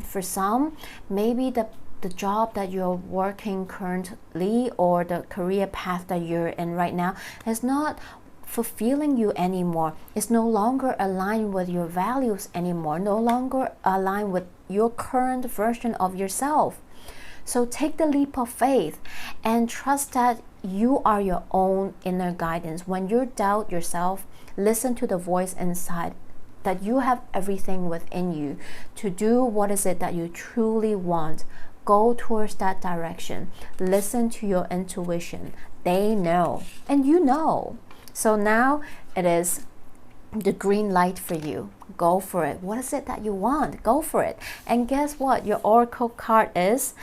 S2: for some, maybe the job that you're working currently or the career path that you're in right now is not fulfilling you anymore. It's no longer aligned with your values anymore, no longer aligned with your current version of yourself. So take the leap of faith and trust that you are your own inner guidance. When you doubt yourself, listen to the voice inside, that you have everything within you to do what is it that you truly want. Go towards that direction. Listen to your intuition. They know, and you know. So now it is the green light for you. Go for it. What is it that you want? Go for it. And guess what? Your oracle card is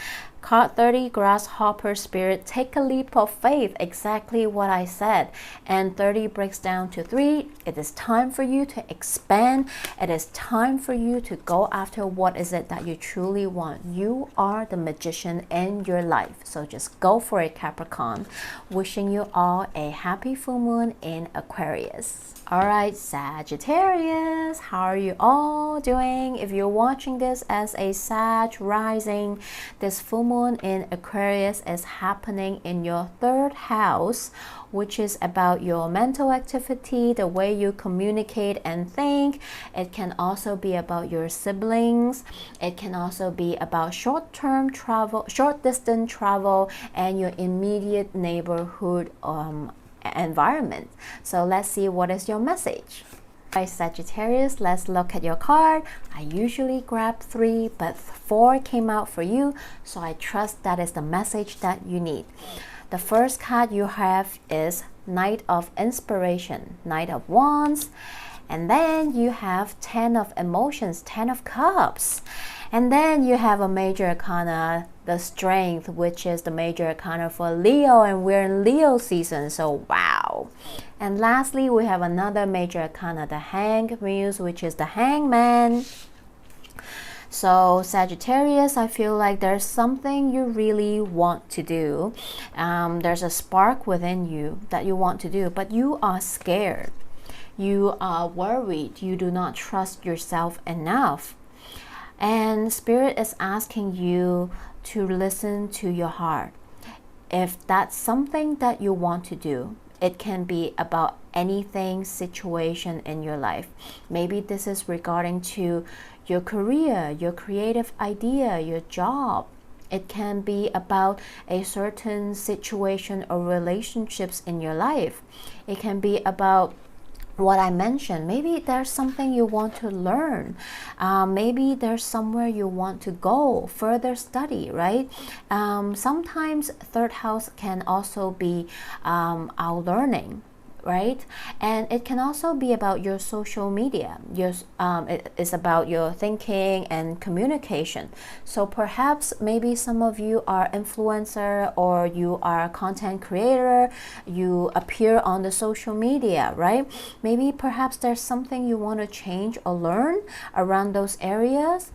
S2: Card 30, Grasshopper Spirit, take a leap of faith, exactly what I said. And 30 breaks down to 3. It is time for you to expand. It is time for you to go after what is it that you truly want. You are the magician in your life. So just go for it, Capricorn. Wishing you all a happy full moon in Aquarius. Alright, Sagittarius, how are you all doing? If you're watching this as a Sag rising, this full moon in Aquarius is happening in your 3rd house, which is about your mental activity, the way you communicate and think. It can also be about your siblings. It can also be about short-term travel, short-distance travel, and your immediate neighborhood environment. So let's see what is your message. Alright, Sagittarius, let's look at your card. I usually grab 3, but 4 came out for you, so I trust that is the message that you need. The first card you have is Knight of Inspiration, Knight of Wands, and then you have 10 of Emotions, 10 of Cups. And then you have a major arcana, the Strength, which is the major arcana for Leo, and we're in Leo season, so wow. And lastly, we have another major arcana, the Hanged Muse, which is the Hangman. So Sagittarius, I feel like there's something you really want to do. There's a spark within you that you want to do, but you are scared. You are worried. You do not trust yourself enough. And Spirit is asking you to listen to your heart. If that's something that you want to do, it can be about anything, situation in your life. Maybe this is regarding to your career, your creative idea, your job. It can be about a certain situation or relationships in your life. It can be about what I mentioned. Maybe there's something you want to learn. Maybe there's somewhere you want to go, further study, right? Sometimes 3rd house can also be our learning, right? And it can also be about your social media. It is about your thinking and communication. So perhaps maybe some of you are influencer, or you are a content creator, you appear on the social media, right? Maybe perhaps there's something you want to change or learn around those areas.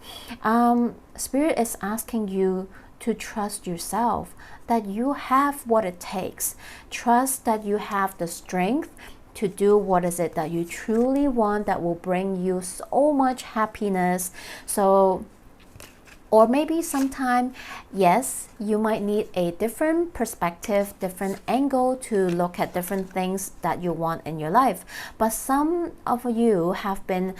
S2: Spirit is asking you to trust yourself, that you have what it takes. Trust that you have the strength to do what is it that you truly want, that will bring you so much happiness. So, or maybe sometime, yes, you might need a different perspective, different angle to look at different things that you want in your life. But some of you have been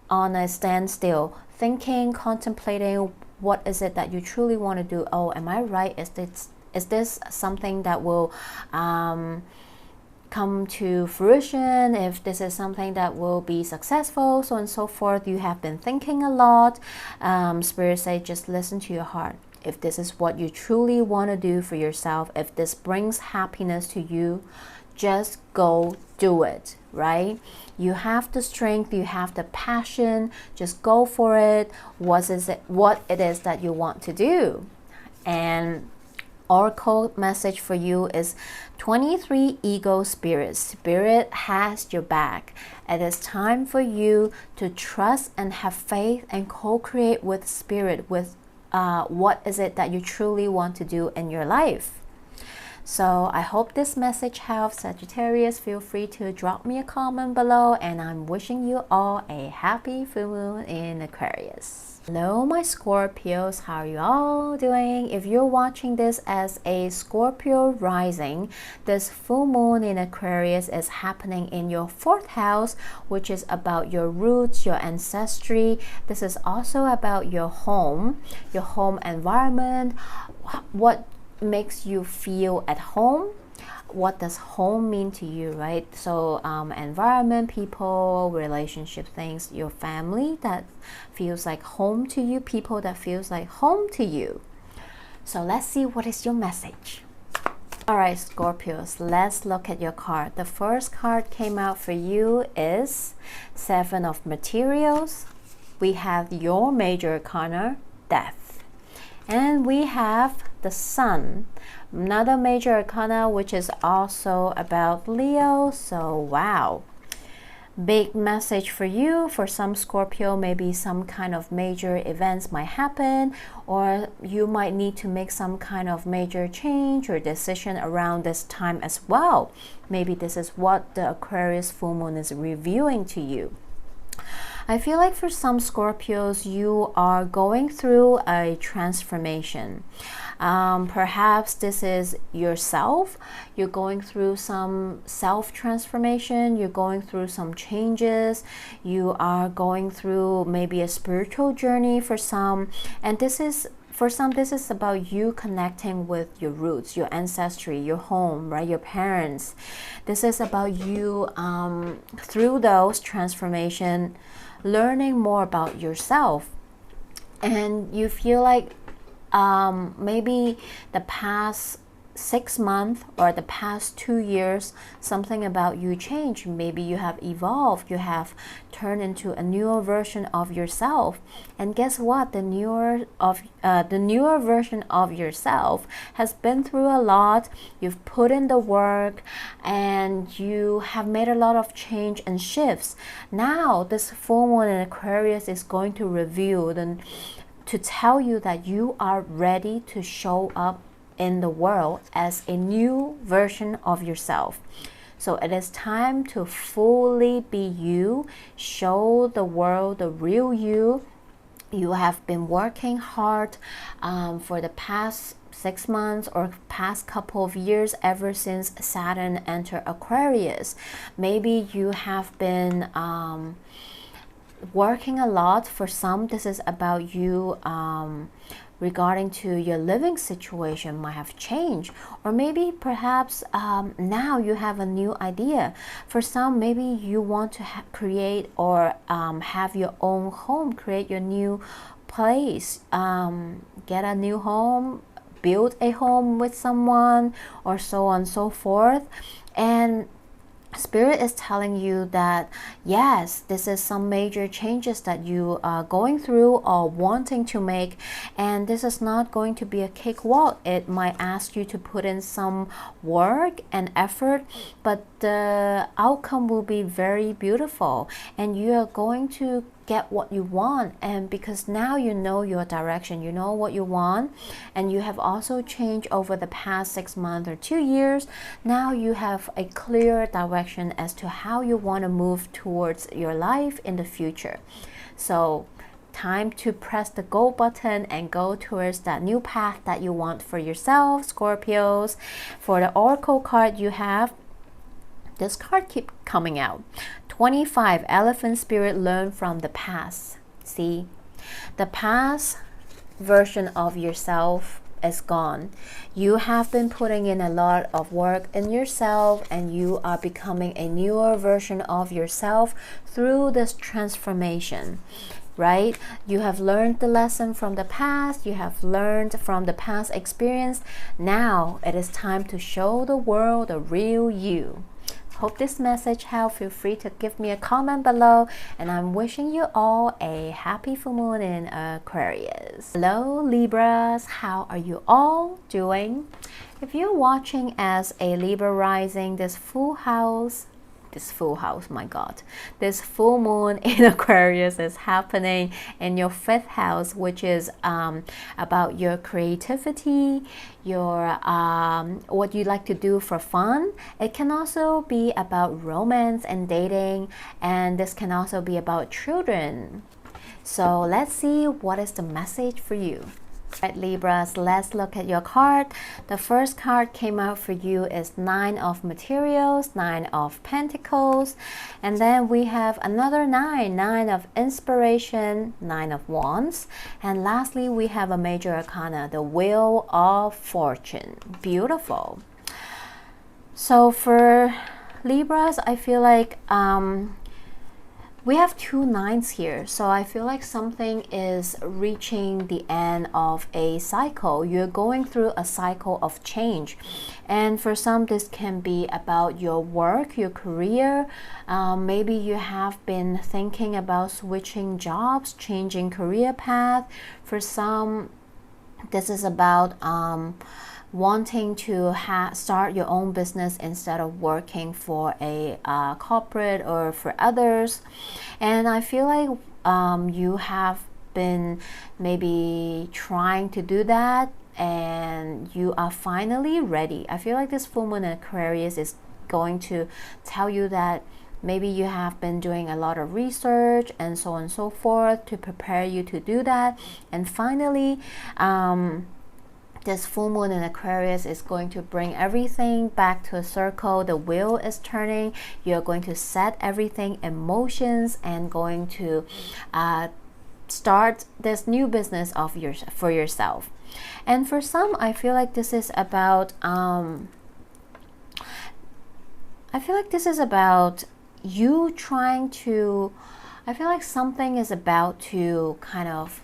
S2: on a standstill, thinking, contemplating, what is it that you truly want to do? Oh, am I right? Is this something that will come to fruition? If this is something that will be successful, so on and so forth. You have been thinking a lot. Spirit say, just listen to your heart. If this is what you truly want to do for yourself, if this brings happiness to you, just go do it, right? You have the strength, you have the passion, just go for it. What it is that you want to do. And Oracle message for you is 23 Ego Spirits. Spirit has your back. It is time for you to trust and have faith and co-create with Spirit, with what is it that you truly want to do in your life. So I hope this message helps, Sagittarius. Feel free to drop me a comment below, and I'm wishing you all a happy full moon in Aquarius. Hello my Scorpios, how are you all doing? If you're watching this as a Scorpio rising, this full moon in Aquarius is happening in your 4th house, which is about your roots, your ancestry. This is also about your home environment, what makes you feel at home. What does home mean to you, right? So environment, people, relationship things, your family that feels like home to you, people that feels like home to you. So let's see what is your message. Alright, Scorpios, let's look at your card. The first card came out for you is 7 of Materials. We have your major arcana, Death. And we have the Sun, another major arcana, which is also about Leo. So wow, big message for you. For some Scorpio, maybe some kind of major events might happen, or you might need to make some kind of major change or decision around this time as well. Maybe this is what the Aquarius full moon is revealing to you. I feel like for some Scorpios, you are going through a transformation. Perhaps this is yourself. You're going through some self-transformation. You're going through some changes. You are going through maybe a spiritual journey for some. And for some, this is about you connecting with your roots, your ancestry, your home, right? Your parents. This is about you, through those transformation, learning more about yourself. And you feel like maybe the past 6 months or the past 2 years, something about you changed. Maybe you have evolved, you have turned into a newer version of yourself. And guess what? The newer version of yourself has been through a lot. You've put in the work and you have made a lot of change and shifts. Now this full moon in Aquarius is going to reveal to tell you that you are ready to show up in the world as a new version of yourself. So it is time to fully be you, show the world the real you. You have been working hard for the past 6 months or past couple of years, ever since Saturn entered Aquarius. Maybe you have been working a lot. For some, this is about you regarding to your living situation might have changed, or maybe perhaps now you have a new idea. For some, maybe you want to create or have your own home, create your new place, get a new home, build a home with someone, or so on and so forth. And Spirit is telling you that yes, this is some major changes that you are going through or wanting to make, and this is not going to be a cakewalk. It might ask you to put in some work and effort, but the outcome will be very beautiful, and you are going to get what you want. And because now you know your direction, you know what you want, and you have also changed over the past 6 months or 2 years. Now you have a clear direction as to how you want to move towards your life in the future. So time to press the go button and go towards that new path that you want for yourself, Scorpios. For the Oracle card, you have this card keep coming out. 25, Elephant Spirit, learn from the past. See, the past version of yourself is gone. You have been putting in a lot of work in yourself, and you are becoming a newer version of yourself through this transformation. Right? You have learned the lesson from the past. You have learned from the past experience. Now it is time to show the world the real you. Hope this message helped. Feel free to give me a comment below, and I'm wishing you all a happy full moon in Aquarius. Hello Libras, how are you all doing? If you're watching as a Libra rising, this full moon in Aquarius is happening in your 5th house, which is about your creativity, your what you like to do for fun. It can also be about romance and dating, and this can also be about children. So let's see what is the message for you. Right, Libras, let's look at your card. The first card came out for you is 9 of Materials, 9 of Pentacles, and then we have another 9 of Inspiration, 9 of Wands, and lastly we have a major arcana, the Wheel of Fortune. Beautiful. So for Libras, I feel like we have 2 9s here, so I feel like something is reaching the end of a cycle. You're going through a cycle of change, and for some this can be about your work, your career. Maybe you have been thinking about switching jobs, changing career path. For some,
S1: this is about wanting to start your own business instead of working for a corporate or for others. And I feel like you have been maybe trying to do that and you are finally ready. I feel like this full moon in Aquarius is going to tell you that maybe you have been doing a lot of research and so on and so forth to prepare you to do that. And finally, this full moon in Aquarius is going to bring everything back to a circle. The wheel is turning. You're going to set everything in motions and going to start this new business of for yourself. And for some, I feel like this is about you trying to, I feel like something is about to kind of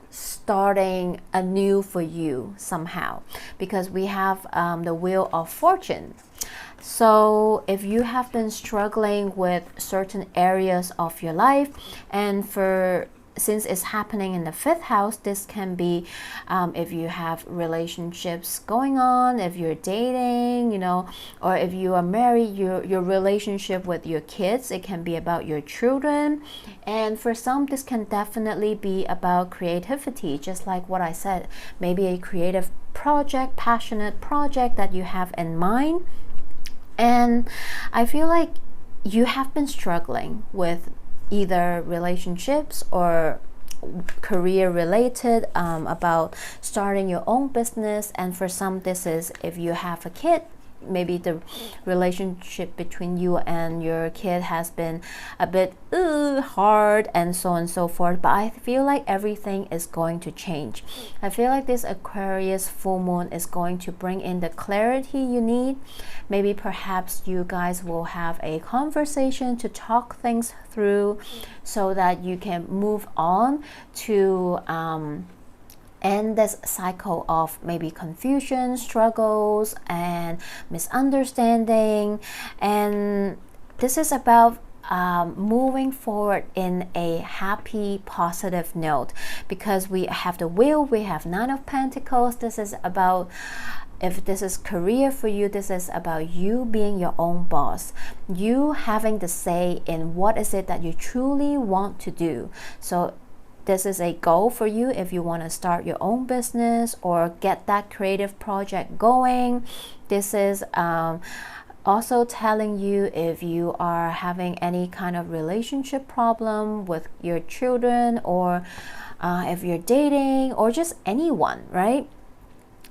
S1: starting anew for you somehow, because we have the Wheel of Fortune. So if you have been struggling with certain areas of your life, and since it's happening in the 5th house, this can be if you have relationships going on, if you're dating, you know, or if you are married, your relationship with your kids, it can be about your children. And for some, this can definitely be about creativity, just like what I said, maybe a creative project, passionate project that you have in mind. And I feel like you have been struggling with either relationships or career related, about starting your own business. And for some, this is if you have a kid, maybe the relationship between you and your kid has been a bit hard and so on and so forth. But I feel like everything is going to change. I feel like this Aquarius full moon is going to bring in the clarity you need. Maybe perhaps you guys will have a conversation to talk things through so that you can move on to end this cycle of maybe confusion, struggles, and misunderstanding. And this is about moving forward in a happy, positive note, because we have the Wheel, we have 9 of Pentacles. This is about, if this is career for you, this is about you being your own boss, you having the say in what is it that you truly want to do. So this is a goal for you if you want to start your own business or get that creative project going. This is also telling you if you are having any kind of relationship problem with your children, or if you're dating, or just anyone, right?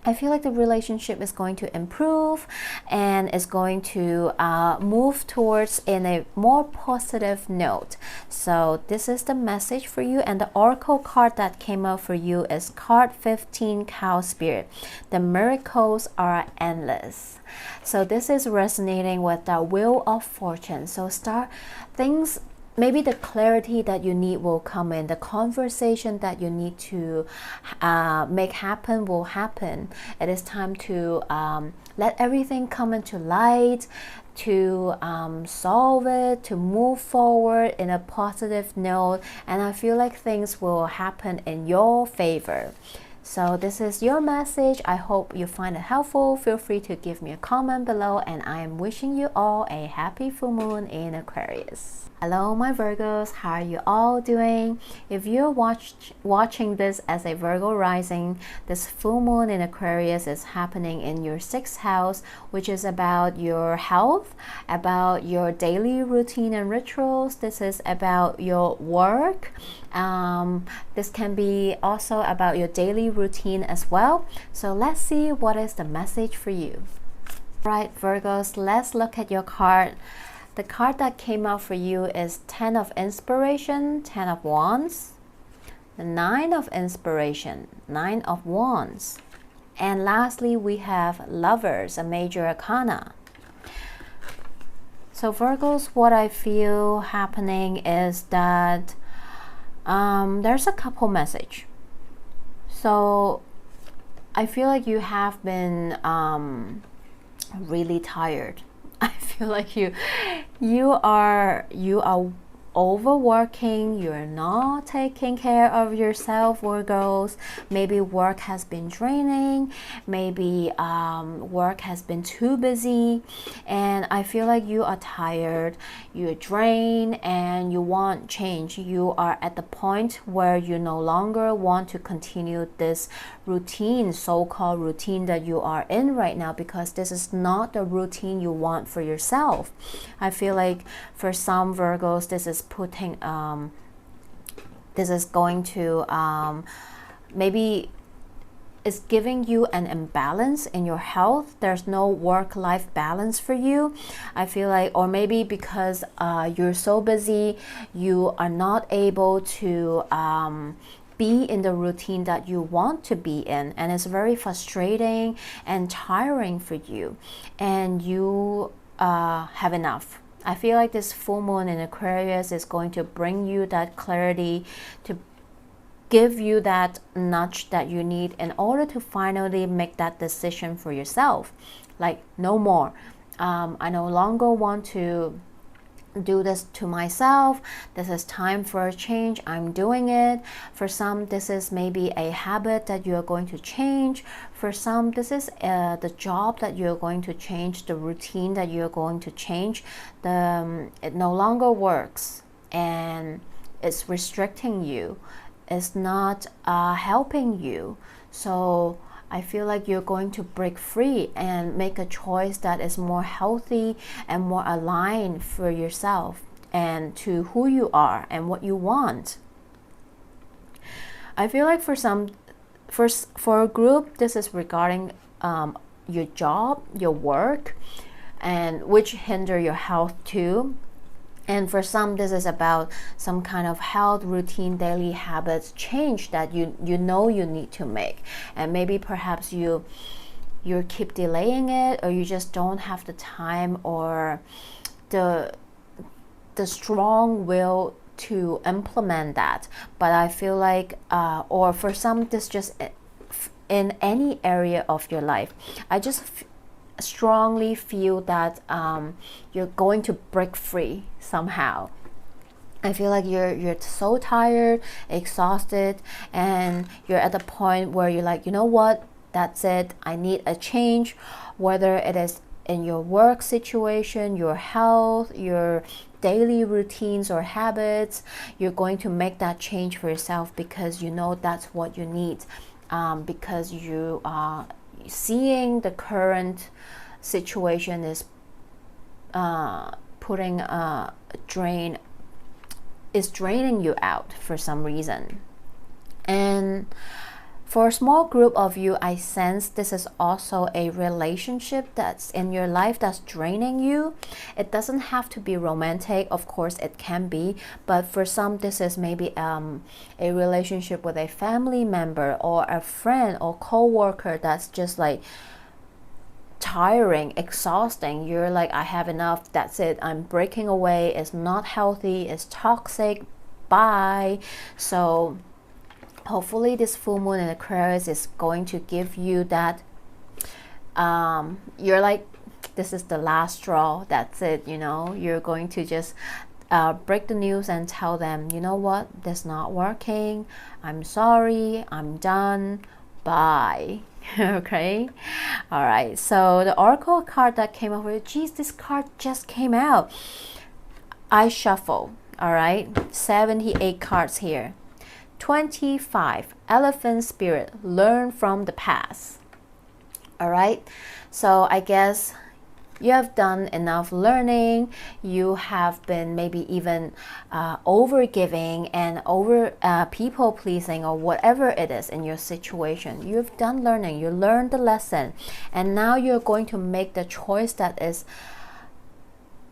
S1: I feel like the relationship is going to improve and is going to move towards in a more positive note. So this is the message for you. And the oracle card that came out for you is card 15, Cow Spirit. The miracles are endless. So this is resonating with the Wheel of Fortune. So start things. Maybe the clarity that you need will come in. The conversation that you need to make happen will happen. It is time to let everything come into light, to solve it, to move forward in a positive note. And I feel like things will happen in your favor. So this is your message. I hope you find it helpful. Feel free to give me a comment below, and I am wishing you all a happy full moon in Aquarius. Hello my Virgos, how are you all doing? If you're watching this as a Virgo rising, this full moon in Aquarius is happening in your 6th house, which is about your health, about your daily routine and rituals. This is about your work. This can be also about your daily routine as well. So let's see what is the message for you. Right, Virgos, let's look at your card. The card that came out for you is 10 of Inspiration, 10 of Wands, the 9 of Inspiration, 9 of Wands, and lastly we have Lovers, a major arcana. So Virgos, what I feel happening is that there's a couple message. So I feel like you have been really tired. I feel like you are
S2: overworking, you're not taking care of yourself, Virgos. Maybe work has been draining, maybe work has been too busy, and I feel like you are tired, you're drained, and you want change. You are at the point where you no longer want to continue this routine, so-called routine that you are in right now, because this is not the routine you want for yourself. I feel like for some Virgos, this is putting this is going to maybe it's giving you an imbalance in your health. There's no work-life balance for you. I feel like, or maybe because you're so busy, you are not able to be in the routine that you want to be in, and it's very frustrating and tiring for you, and you have enough. I feel like this full moon in Aquarius is going to bring you that clarity, to give you that nudge that you need in order to finally make that decision for yourself. Like, no more. I no longer want to do this to myself. This is time for a change. I'm doing it. For some, this is maybe a habit that you're going to change. For some, this is the job that you're going to change, the routine that you're going to change. It no longer works, and it's restricting you. It's not helping you. So I feel like you're going to break free and make a choice that is more healthy and more aligned for yourself and to who you are and what you want. I feel like for a group, this is regarding your job, your work, and which hinder your health too. And for some, this is about some kind of health routine, daily habits change that you know you need to make. And maybe perhaps you keep delaying it, or you just don't have the time or the strong will to implement that. But I feel like, or for some, this just in any area of your life, I just strongly feel that you're going to break free somehow. I feel like you're so tired, exhausted, and you're at the point where you're like, you know what, that's it, I need a change. Whether it is in your work situation, your health, your daily routines or habits, you're going to make that change for yourself because you know that's what you need, because you are seeing the current situation is putting a drain, is draining you out for some reason. And for a small group of you, I sense this is also a relationship that's in your life that's draining you. It doesn't have to be romantic, of course it can be, but for some this is maybe a relationship with a family member or a friend or co-worker that's just like tiring, exhausting. You're like, I have enough, that's it, I'm breaking away, it's not healthy, it's toxic, bye. So hopefully this full moon in Aquarius is going to give you that, you're like, this is the last straw, that's it, you know, you're going to just break the news and tell them, you know what, this is not working, I'm sorry, I'm done, bye. Okay, all right, so the oracle card that came over, geez, this card just came out. I shuffle, all right, 78 cards here. 25, elephant spirit, learn from the past. All right, so I guess you have done enough learning. You have been maybe even overgiving and over people pleasing or whatever it is in your situation. You've done learning, you learned the lesson, and now you're going to make the choice that is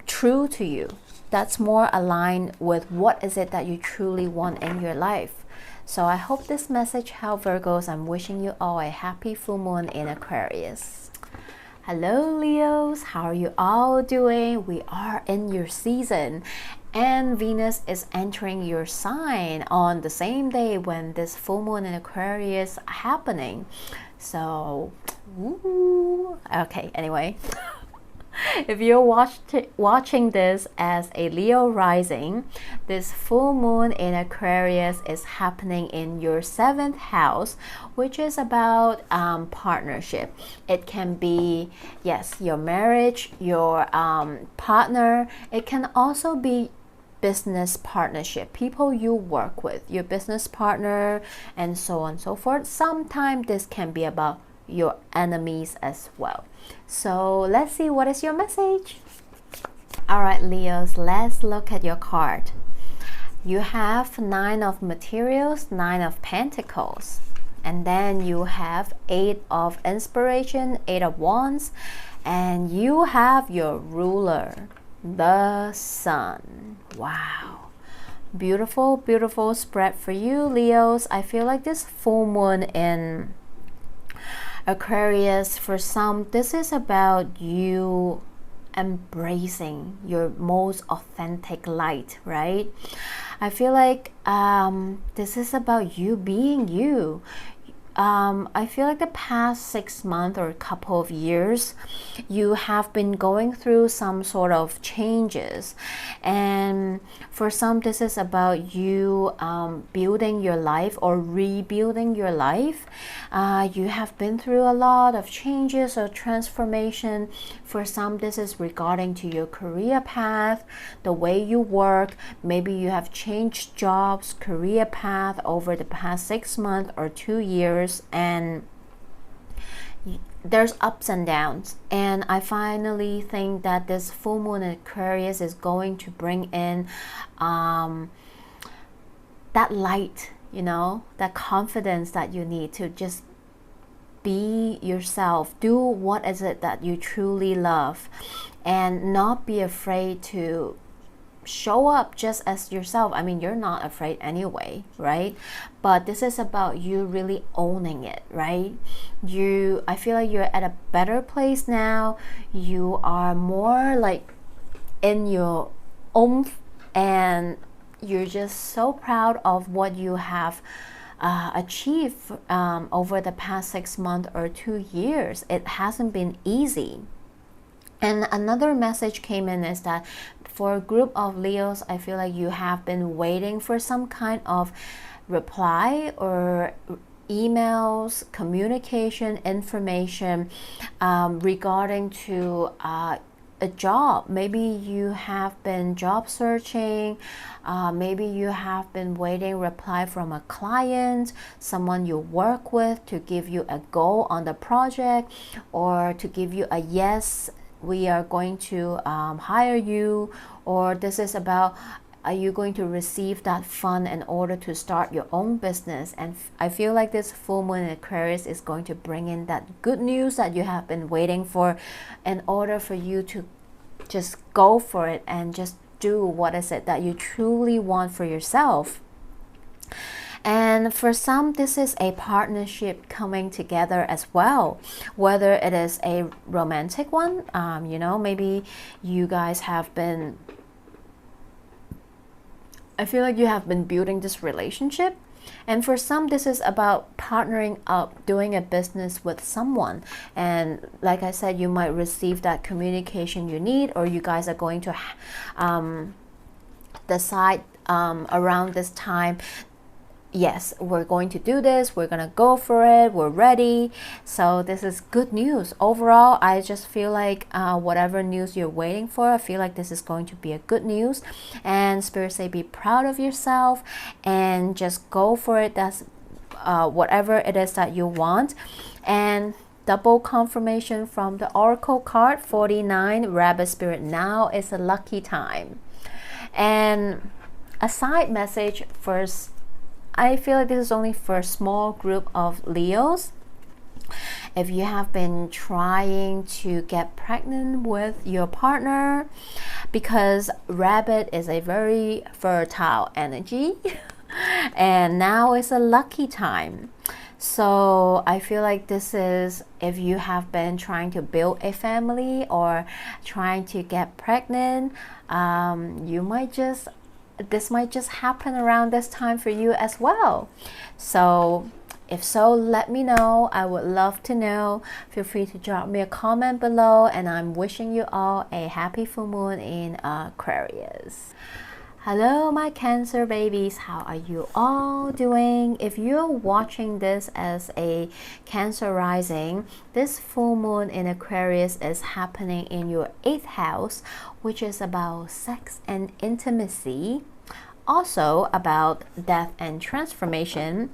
S2: true to you, that's more aligned with what is it that you truly want in your life. So I hope this message helped, Virgos. I'm wishing you all a happy full moon in Aquarius. Hello Leos, how are you all doing? We are in your season, and Venus is entering your sign on the same day when this full moon in Aquarius happening. So, okay, anyway. if you're watching this as a Leo rising, this full moon in Aquarius is happening in your 7th house, which is about partnership. It can be, yes, your marriage, your partner. It can also be business partnership, people you work with, your business partner, and so on and so forth. Sometimes this can be about your enemies as well. So let's see what is your message. All right, Leos, let's look at your card. You have 9 of materials, 9 of pentacles, and then you have 8 of inspiration, 8 of wands, and you have your ruler, the sun. Wow, beautiful, beautiful spread for you, Leos. I feel like this full moon in Aquarius, for some, this is about you embracing your most authentic light, right? I feel like this is about you being you. I feel like the past 6 months or a couple of years, you have been going through some sort of changes, and for some this is about you building your life or rebuilding your life. You have been through a lot of changes or transformation. For some this is regarding to your career path, the way you work. Maybe you have changed jobs, career path over the past 6 months or 2 years, and there's ups and downs. And I finally think that this full moon in Aquarius is going to bring in that light, you know, that confidence that you need to just be yourself, do what is it that you truly love, and not be afraid to show up just as yourself. I mean, you're not afraid anyway, right? But this is about you really owning it, right? I feel like you're at a better place now. You are more like in your oomph, and you're just so proud of what you have achieved over the past 6 months or 2 years. It hasn't been easy. And another message came in is that for a group of Leos, I feel like you have been waiting for some kind of reply or emails, communication, information regarding to a job. Maybe you have been job searching, maybe you have been waiting reply from a client, someone you work with, to give you a go on the project, or to give you a yes, we are going to hire you, or this is about are you going to receive that fund in order to start your own business. And I feel like this full moon in Aquarius is going to bring in that good news that you have been waiting for, in order for you to just go for it and just do what is it that you truly want for yourself. And for some, this is a partnership coming together as well, whether it is a romantic one, you know, maybe you guys have been, I feel like you have been building this relationship. And for some, this is about partnering up, doing a business with someone. And like I said, you might receive that communication you need, or you guys are going to decide around this time, yes, we're going to do this, we're gonna go for it, we're ready. So this is good news. Overall, I just feel like whatever news you're waiting for, I feel like this is going to be a good news. And Spirit say be proud of yourself and just go for it. That's whatever it is that you want. And double confirmation from the Oracle card 49, Rabbit Spirit, now is a lucky time. And a side message first, I feel like this is only for a small group of Leos. If you have been trying to get pregnant with your partner, because rabbit is a very fertile energy and now is a lucky time. So I feel like this is, if you have been trying to build a family or trying to get pregnant, this might just happen around this time for you as well. So If so, let me know. I would love to know. Feel free to drop me a comment below, and I'm wishing you all a happy full moon in Aquarius. Hello my Cancer babies, how are you all doing? If you're watching this as a Cancer rising, this full moon in Aquarius is happening in your 8th house, which is about sex and intimacy, also about death and transformation,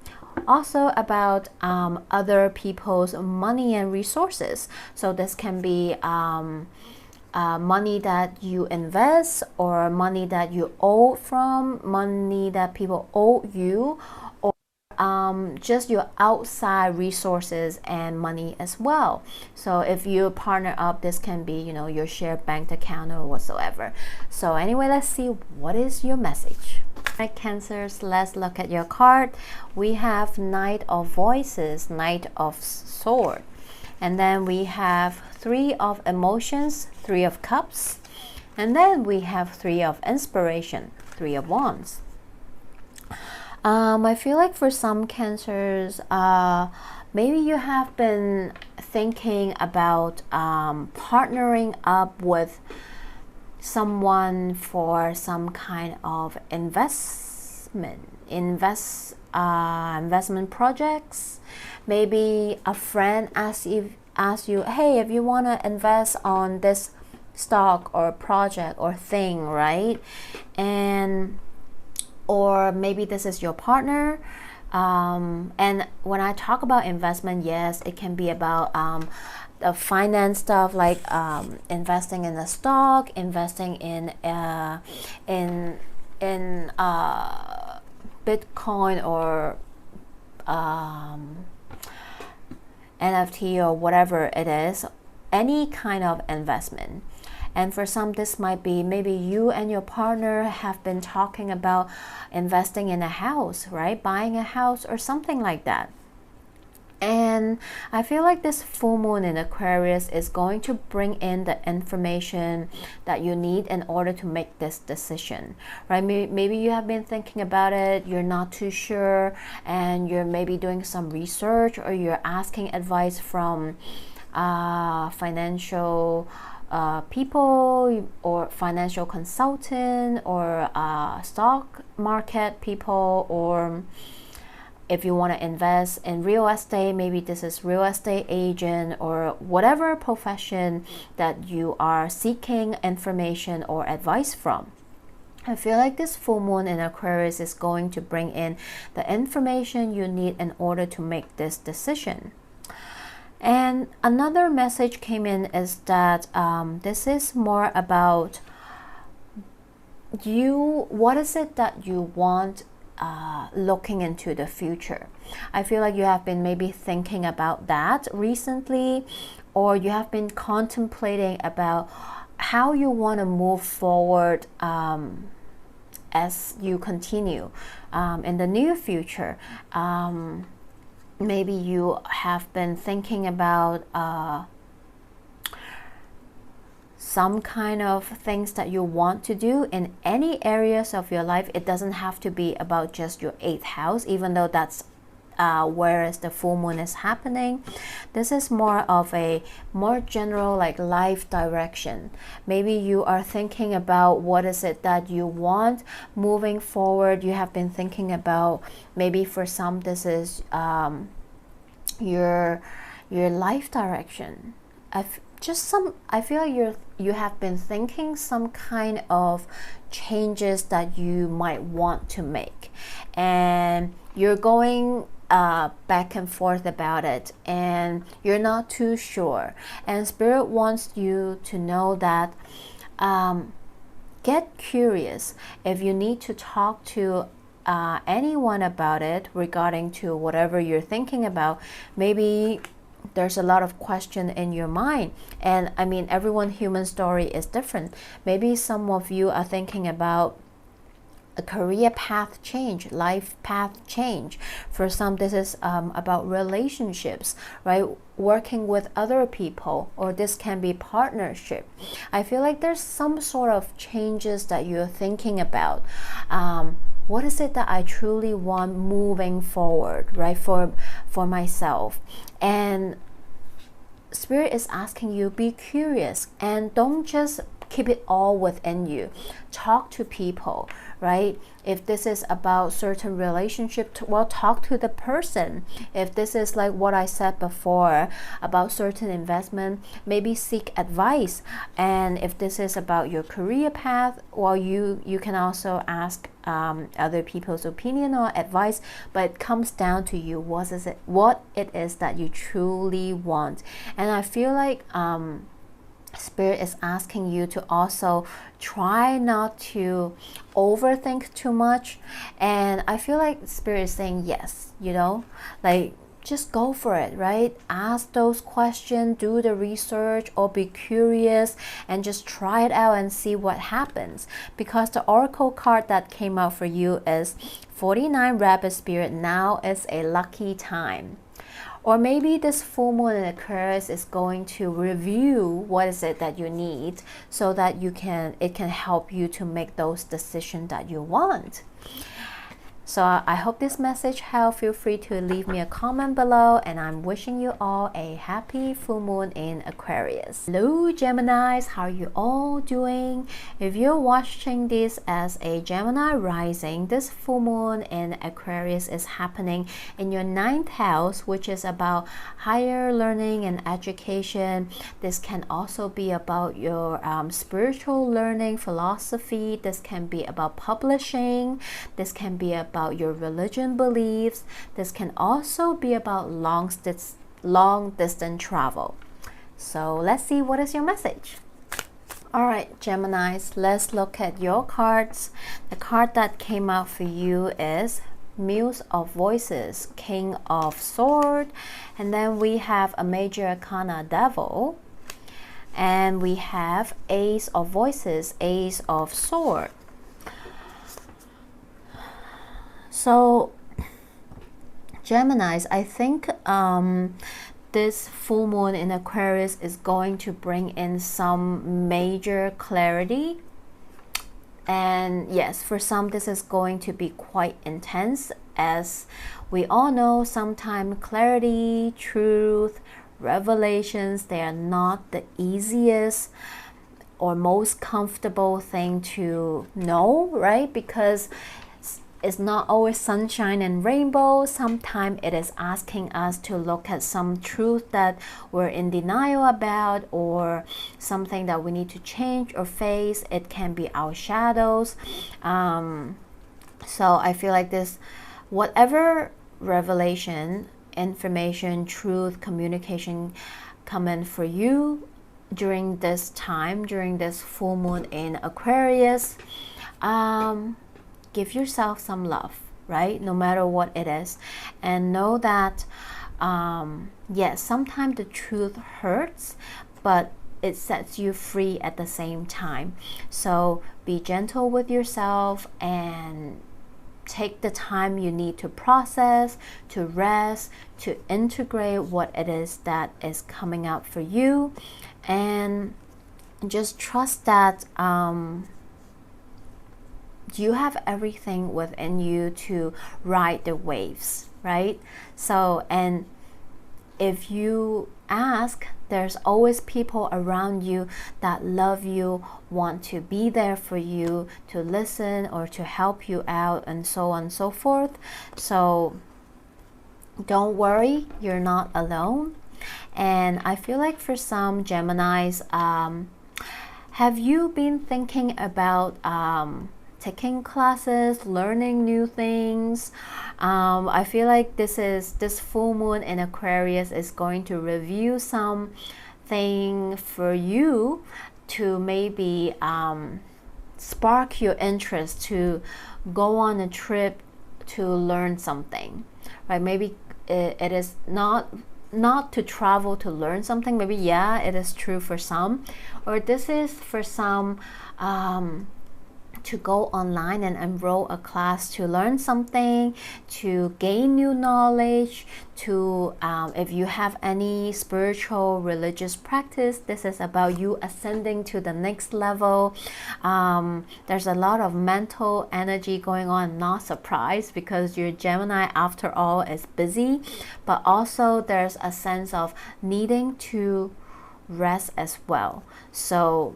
S2: also about other people's money and resources. So this can be money that you invest, or money that you owe from, money that people owe you, or just your outside resources and money as well. So if you partner up, this can be, you know, your shared bank account or whatsoever. So anyway, let's see what is your message. Alright, Cancers, let's look at your card. We have Knight of Voices, Knight of Swords, and then we have 3 of Emotions, 3 of Cups, and then we have 3 of Inspiration, 3 of Wands. I feel like for some Cancers, maybe you have been thinking about partnering up with someone for some kind of investment projects. Maybe a friend asks you, hey, if you want to invest on this stock or project or thing, right? And or maybe this is your partner. And when I talk about investment, yes, it can be about the finance stuff, like investing in the stock, investing in Bitcoin or NFT or whatever it is, any kind of investment. And for some, this might be maybe you and your partner have been talking about investing in a house, right? Buying a house or something like that. And I feel like this full moon in Aquarius is going to bring in the information that you need in order to make this decision, right? Maybe you have been thinking about it, you're not too sure, and you're maybe doing some research, or you're asking advice from financial people, or financial consultant, or stock market people, or if you want to invest in real estate, maybe this is real estate agent, or whatever profession that you are seeking information or advice from. I feel like this full moon in Aquarius is going to bring in the information you need in order to make this decision. And another message came in is that this is more about you. What is it that you want looking into the future? I feel like you have been maybe thinking about that recently, or you have been contemplating about how you want to move forward as you continue in the near future. Maybe you have been thinking about some kind of things that you want to do in any areas of your life. It doesn't have to be about just your 8th house, even though that's whereas the full moon is happening. This is more of a more general, like, life direction. Maybe you are thinking about what is it that you want moving forward. You have been thinking about, maybe for some this is your life direction. I feel like you have been thinking some kind of changes that you might want to make, and you're going back and forth about it, and you're not too sure. And Spirit wants you to know that get curious. If you need to talk to anyone about it regarding to whatever you're thinking about, maybe there's a lot of question in your mind, and I mean, everyone's human story is different. Maybe some of you are thinking about a career path change, life path change. For some, this is about relationships, right? Working with other people, or this can be partnership. I feel like there's some sort of changes that you're thinking about. what is it that I truly want moving forward, right, for myself. And Spirit is asking you, be curious and don't just keep it all within you. Talk to people, right? If this is about certain relationship, well, talk to the person. If this is like what I said before about certain investment, maybe seek advice. And if this is about your career path, well, you can also ask other people's opinion or advice, but it comes down to you. What it is that you truly want. And I feel like Spirit is asking you to also try not to overthink too much. And I feel like Spirit is saying yes, you know, like just go for it, right? Ask those questions, do the research, or be curious and just try it out and see what happens. Because the oracle card that came out for you is 49 Rabbit Spirit. Now is a lucky time. Or maybe this full moon in Aquarius is going to review what is it that you need so that it can help you to make those decisions that you want. So I hope this message helped. Feel free to leave me a comment below, and I'm wishing you all a happy full moon in Aquarius. Hello Geminis, how are you all doing? If you're watching this as a Gemini rising, this full moon in Aquarius is happening in your 9th house, which is about higher learning and education. This can also be about your spiritual learning, philosophy. This can be about publishing. This can be about your religion beliefs. This can also be about long distance travel. So let's see, what is your message? All right, Geminis, let's look at your cards. The card that came out for you is Muse of Voices, King of Swords, and then we have a Major Arcana Devil, and we have Ace of Voices, Ace of Swords. So Geminis, I think this full moon in Aquarius is going to bring in some major clarity. And yes, for some this is going to be quite intense. As we all know, sometimes clarity, truth, revelations, they are not the easiest or most comfortable thing to know, right? Because it's not always sunshine and rainbow. Sometimes it is asking us to look at some truth that we're in denial about, or something that we need to change or face. It can be our shadows. So I feel like this, whatever revelation, information, truth, communication come in for you during this time, during this full moon in Aquarius, give yourself some love, right? No matter what it is. And know that, yes, sometimes the truth hurts, but it sets you free at the same time. So be gentle with yourself and take the time you need to process, to rest, to integrate what it is that is coming up for you. And just trust that you have everything within you to ride the waves, right? So, and if you ask, there's always people around you that love you, want to be there for you, to listen or to help you out, and so on and so forth. So don't worry, you're not alone. And I feel like for some Geminis, have you been thinking about taking classes, learning new things? I feel like this full moon in Aquarius is going to review something for you to maybe spark your interest to go on a trip to learn something, right? Maybe it is not to travel to learn something. Maybe, yeah, it is true for some, or this is for some
S1: to go online and enroll a class to learn something, to gain new knowledge, to if you have any spiritual religious practice, this is about you ascending to the next level. There's a lot of mental energy going on. Not surprised, because your Gemini after all is busy, but also there's a sense of needing to rest as well. So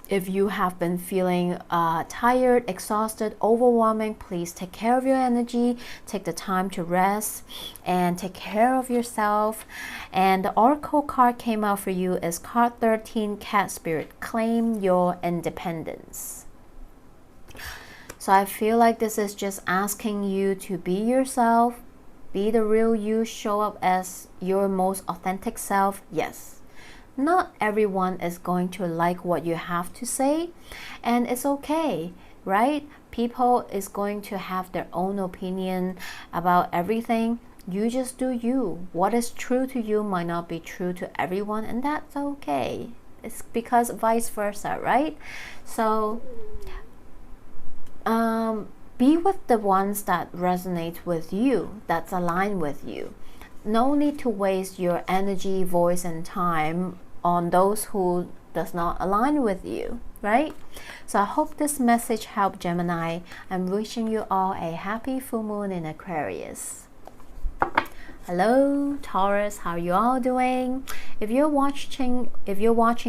S1: if you have been feeling tired, exhausted, overwhelming, please take care of your energy, take the time to rest and take care of yourself. And the Oracle card came out for you is card 13, Cat Spirit. Claim your independence. So I feel like this is just asking you to be yourself, be the real you, show up as your most authentic self. Yes. Not everyone is going to like what you have to say, and it's okay, right? People is going to have their own opinion about everything. You just do you. What is true to you might not be true to everyone, and that's okay. It's because vice versa, right? So be with the ones that resonate with you, that's aligned with you. No need to waste your energy, voice, and time on those who does not align with you, right? So I hope this message helped, Gemini. I'm wishing you all a happy full moon in Aquarius. Hello Taurus, how are you all doing? If you're watching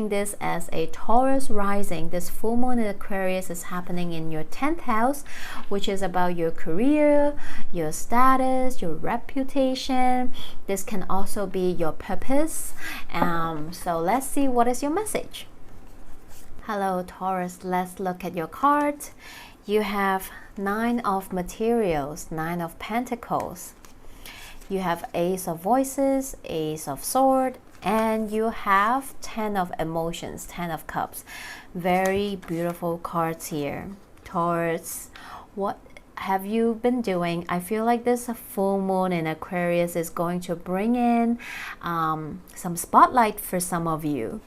S1: this as a Taurus rising, this full moon in Aquarius is happening in your 10th house, which is about your career, your status, your reputation. This can also be your purpose. So let's see, what is your message? Hello Taurus, let's look at your card. You have 9 of materials, 9 of pentacles. You have Ace of Voices, Ace of Sword, and you have 10 of emotions, 10 of cups. Very beautiful cards here. Taurus, what have you been doing? I feel like this full moon in Aquarius is going to bring in some spotlight for some of you.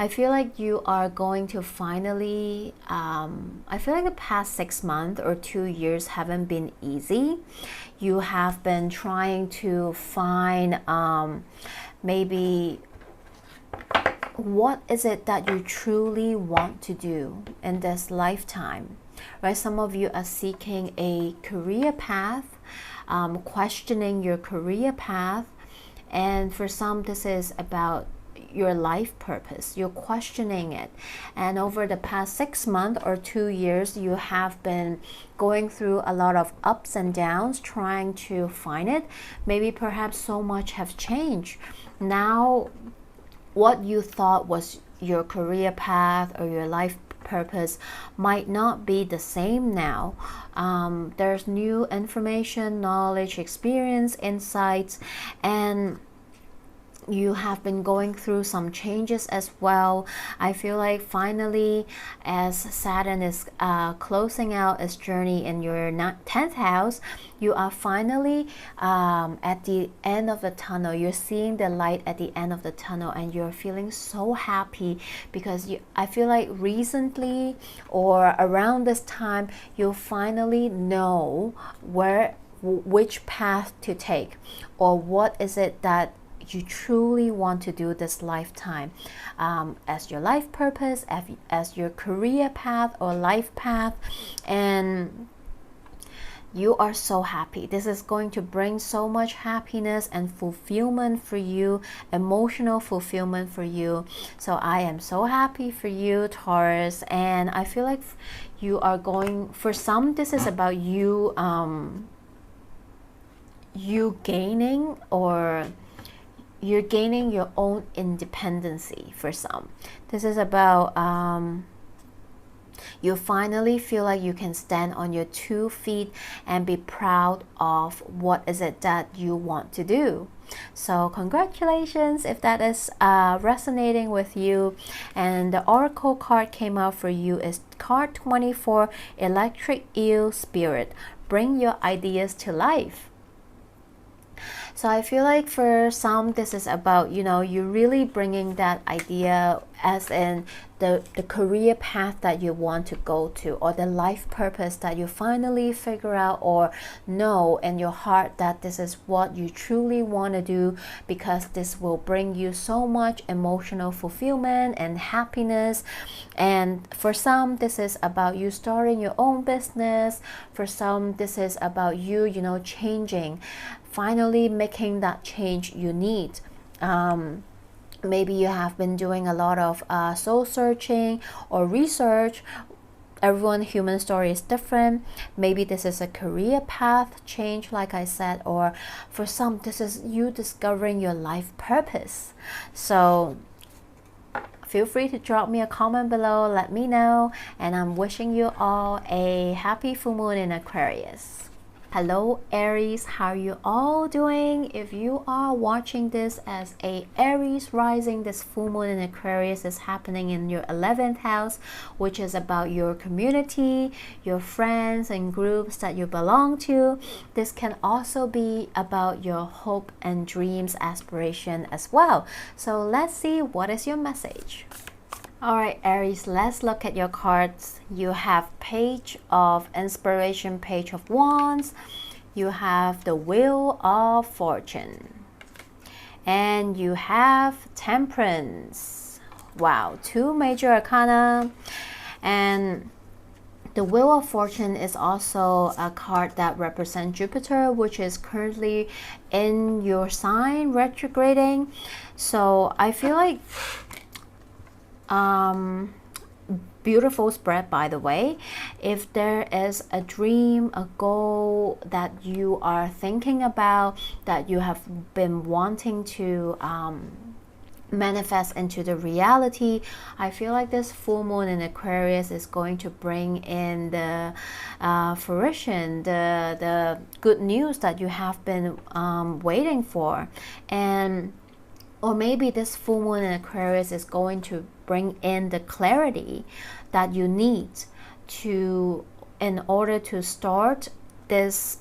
S1: I feel like you are going to finally, I feel like the past 6 months or 2 years haven't been easy. You have been trying to find maybe what is it that you truly want to do in this lifetime, right? Some of you are seeking a career path, questioning your career path, and for some this is about your life purpose. You're questioning it, and over the past 6 months or 2 years you have been going through a lot of ups and downs trying to find it. Maybe perhaps so much have changed. Now what you thought was your career path or your life purpose might not be the same now. There's new information, knowledge, experience, insights, and you have been going through some changes as well. I feel like finally, as Saturn is closing out its journey in your 10th house, you are finally at the end of the tunnel. You're seeing the light at the end of the tunnel, and you're feeling so happy because I feel like recently or around this time you finally know which path to take, or what is it that you truly want to do this lifetime, as your life purpose, as your career path or life path, and you are so happy. This is going to bring so much happiness and fulfillment for you, emotional fulfillment for you. So I am so happy for you, Taurus, and I feel like you are going, for some this is about you gaining, or you're gaining your own independency. For some this is about you finally feel like you can stand on your 2 feet and be proud of what is it that you want to do. So congratulations if that is resonating with you. And the Oracle card came out for you is card 24, Electric Eel Spirit. Bring your ideas to life. So I feel like for some this is about, you really bringing that idea as in the career path that you want to go to, or the life purpose that you finally figure out or know in your heart that this is what you truly want to do, because this will bring you so much emotional fulfillment and happiness. And for some, this is about you starting your own business. For some, this is about you, changing, finally making that change you need. Maybe you have been doing a lot of soul searching or research. Everyone's human story is different. Maybe this is a career path change, like I said, or for some, this is you discovering your life purpose. So feel free to drop me a comment below, let me know, and I'm wishing you all a happy full moon in Aquarius. Hello Aries, how are you all doing? If you are watching this as a Aries rising, this full moon in Aquarius is happening in your 11th house, which is about your community, your friends and groups that you belong to. This can also be about your hope and dreams, aspiration as well. So let's see, what is your message? Alright Aries, let's look at your cards. You have Page of Inspiration, Page of Wands. You have the Wheel of Fortune. And you have Temperance. Wow, 2 major arcana. And the Wheel of Fortune is also a card that represents Jupiter, which is currently in your sign, retrograding. So I feel like beautiful spread, by the way. If there is a dream, a goal that you are thinking about, that you have been wanting to manifest into the reality, I feel like this full moon in Aquarius is going to bring in the fruition, the good news that you have been waiting for. And or maybe this full moon in Aquarius is going to bring in the clarity that you need in order to start this,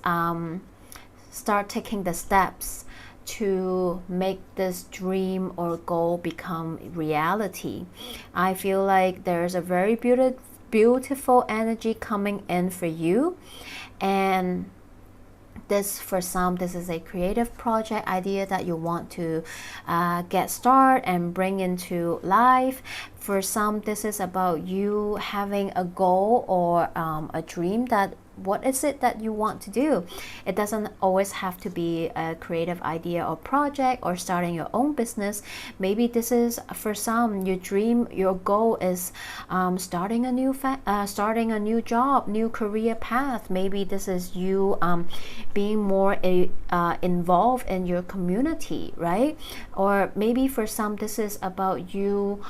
S1: start taking the steps to make this dream or goal become reality. I feel like there's a very beautiful energy coming in for you. And this, for some, this is a creative project idea that you want to get started and bring into life. For some, this is about you having a goal or a dream that what is it that you want to do. It doesn't always have to be a creative idea or project or starting your own business. Maybe this is, for some, your dream, your goal is starting a new job, new career path. Maybe this is you being more involved in your community, right? Or maybe for some, this is about you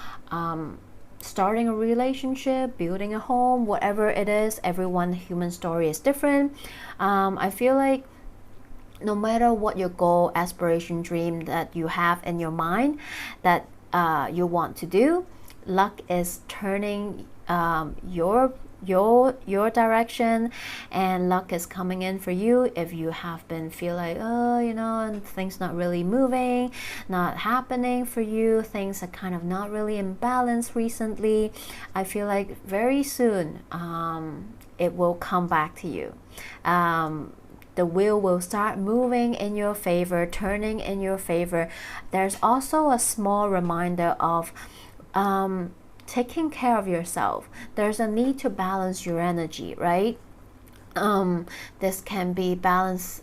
S1: starting a relationship, building a home, whatever it is. Everyone's human story is different. I feel like no matter what your goal, aspiration, dream that you have in your mind that you want to do, luck is turning your direction, and luck is coming in for you. If you have been feel like, and things not really moving, not happening for you, things are kind of not really in balance recently, I feel like very soon it will come back to you. The wheel will start moving in your favor, turning in your favor. There's also a small reminder of taking care of yourself. There's a need to balance your energy, right? This can be balance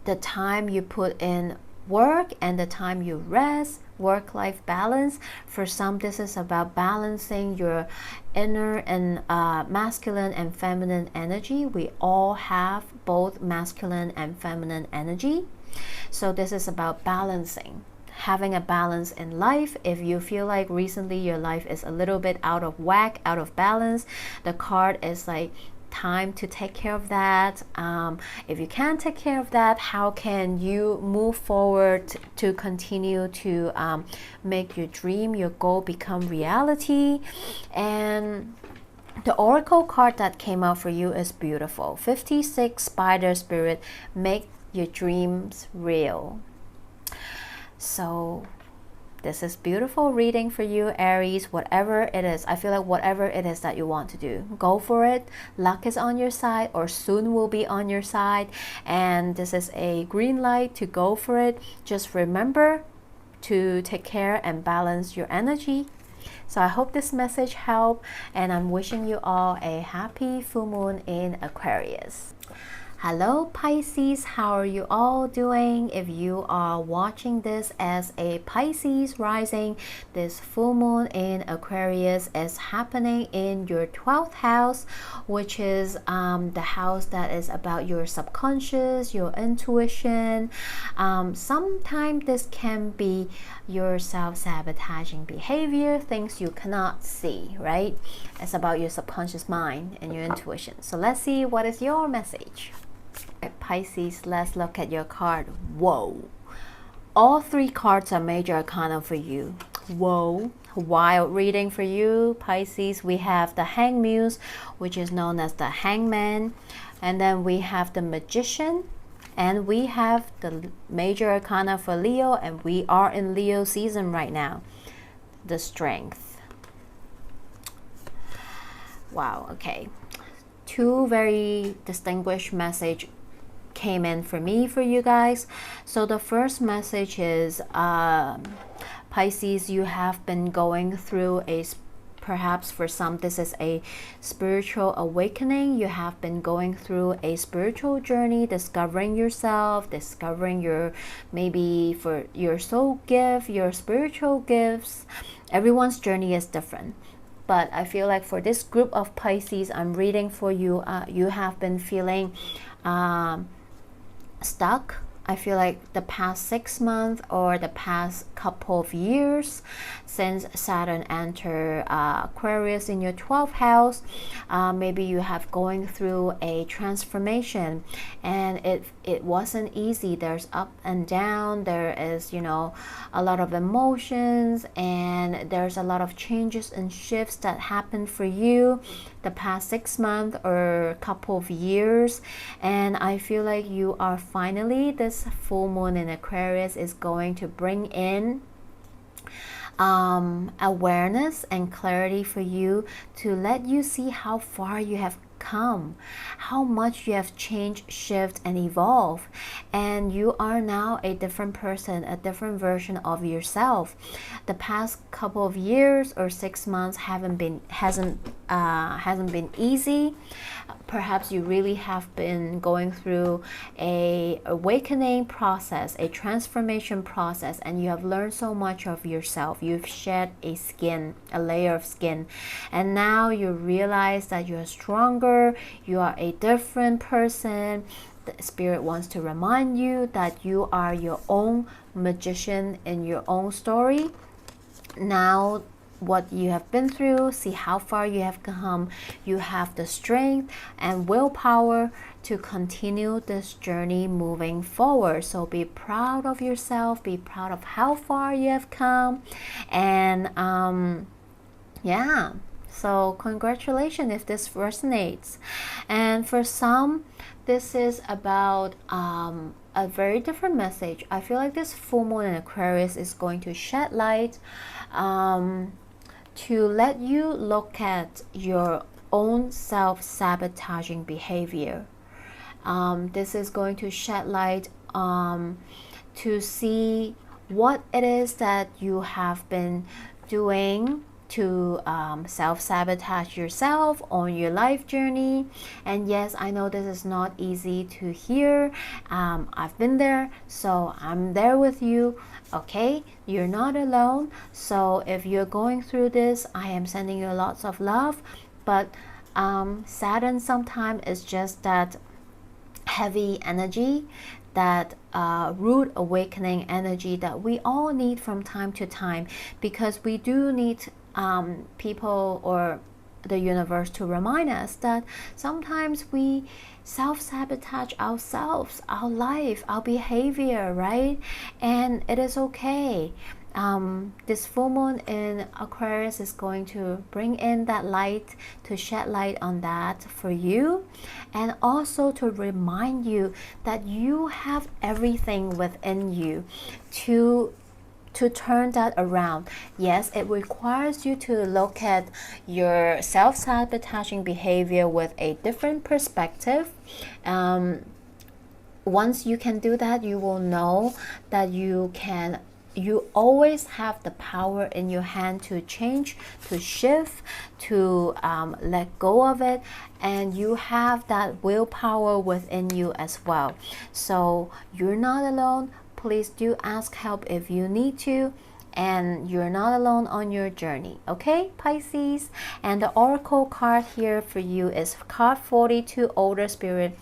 S1: the time you put in work and the time you rest, work-life balance. For some, this is about balancing your inner and masculine and feminine energy. We all have both masculine and feminine energy. So this is about balancing, having a balance in life. If you feel like recently your life is a little bit out of whack, out of balance, the card is like time to take care of that. If you can't take care of that, how can you move forward to continue to make your dream, your goal become reality? And the oracle card that came out for you is beautiful. 56 Spider Spirit, make your dreams real. So
S2: This is beautiful reading for you, Aries. Whatever it is, I feel like whatever it is that you want to do, go for it. Luck is on your side, or soon will be on your side, and this is a green light to go for it. Just remember to take care and balance your energy. So I hope this message helped, and I'm wishing you all a happy full moon in Aquarius. Hello Pisces, how are you all doing? If you are watching this as a Pisces rising, this full moon in Aquarius is happening in your 12th house, which is the house that is about your subconscious, your intuition. Sometimes this can be your self-sabotaging behavior, things you cannot see, right? It's about your subconscious mind and your intuition. So let's see what is your message. Pisces, let's look at your card. Whoa, all three cards are major arcana for you. Whoa, wild reading for you, Pisces. We have the Hanged Muse, which is known as the Hangman, and then we have the Magician, and we have the major arcana for Leo, and we are in Leo season right now, the Strength. Wow, okay, two very distinguished message came in for me, for you guys. So the first message is Pisces, you have been going through perhaps for some this is a spiritual awakening. You have been going through a spiritual journey, discovering yourself, discovering your, maybe for your soul gift, your spiritual gifts. Everyone's journey is different, but I feel like for this group of Pisces I'm reading for you, you have been feeling stuck. I feel like the past 6 months or the past couple of years since Saturn entered Aquarius in your 12th house, maybe you have going through a transformation, and it wasn't easy. There's up and down, there is, you know, a lot of emotions, and there's a lot of changes and shifts that happened for you the past 6 months or couple of years. And I feel like you are finally, this full moon in Aquarius is going to bring in awareness and clarity for you, to let you see how far you have come, how much you have changed, shift, and evolved, and you are now a different person, a different version of yourself. The past couple of years or 6 months hasn't been easy. Perhaps you really have been going through a awakening process, a transformation process, and you have learned so much of yourself. You've shed a layer of skin, and now you realize that you are stronger, you are a different person. The Spirit wants to remind you that you are your own magician in your own story. Now what you have been through, see how far you have come. You have the strength and willpower to continue this journey moving forward. So be proud of yourself, be proud of how far you have come, and yeah, so congratulations if this resonates. And for some, this is about a very different message. I feel like this full moon in Aquarius is going to shed light to let you look at your own self-sabotaging behavior. This is going to shed light to see what it is that you have been doing to self-sabotage yourself on your life journey. And yes, I know this is not easy to hear. I've been there, so I'm there with you. Okay, you're not alone. So if you're going through this, I am sending you lots of love. But Saturn sometimes is just that heavy energy, that rude awakening energy that we all need from time to time, because we do need people or the universe to remind us that sometimes we self-sabotage ourselves, our life, our behavior, right? And it is okay. This full moon in Aquarius is going to bring in that light, to shed light on that for you, and also to remind you that you have everything within you to
S1: to turn that around. Yes, it requires you to look at your self-sabotaging behavior with a different perspective. Once you can do that, you will know that you always have the power in your hand to change, to shift, to let go of it, and you have that willpower within you as well. So you're not alone. Please do ask help if you need to, and you're not alone on your journey. Okay, Pisces? And the oracle card here for you is card 42, Older Spirit.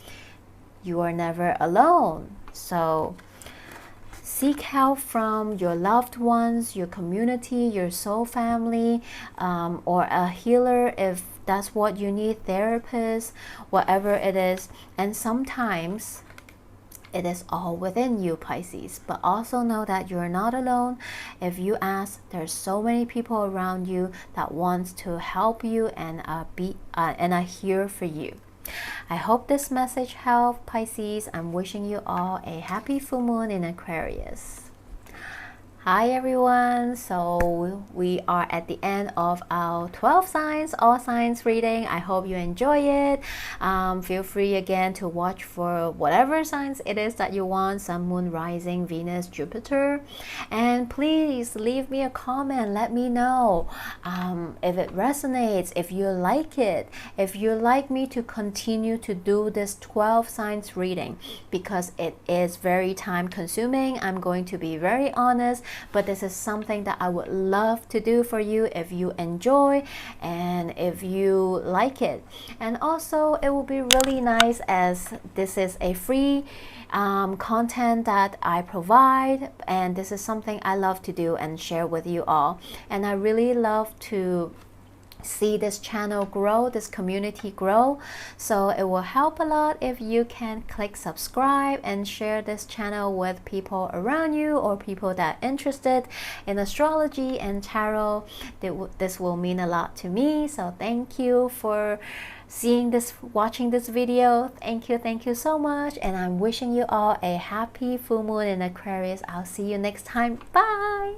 S1: You are never alone. So seek help from your loved ones, your community, your soul family, or a healer if that's what you need, therapist, whatever it is. And sometimes it is all within you, Pisces. But also know that you're not alone. If you ask, there's so many people around you that wants to help you and are here for you. I hope this message helped, Pisces. I'm wishing you all a happy full moon in Aquarius. Hi everyone, so we are at the end of our 12 signs, all signs reading. I hope you enjoy it. Feel free again to watch for whatever signs it is that you want, Sun, Moon, Rising, Venus, Jupiter. And please leave me a comment, let me know if it resonates, if you like it, if you like me to continue to do this 12 signs reading, because it is very time consuming. I'm going to be very honest, but this is something that I would love to do for you if you enjoy and if you like it. And also it will be really nice, as this is a free content that I provide, and this is something I love to do and share with you all. And I really love to see this channel grow, this community grow. So it will help a lot if you can click subscribe and share this channel with people around you or people that are interested in astrology and tarot. This will mean a lot to me. So thank you for seeing this, watching this video. Thank you so much, and I'm wishing you all a happy full moon in Aquarius. I'll see you next time. Bye.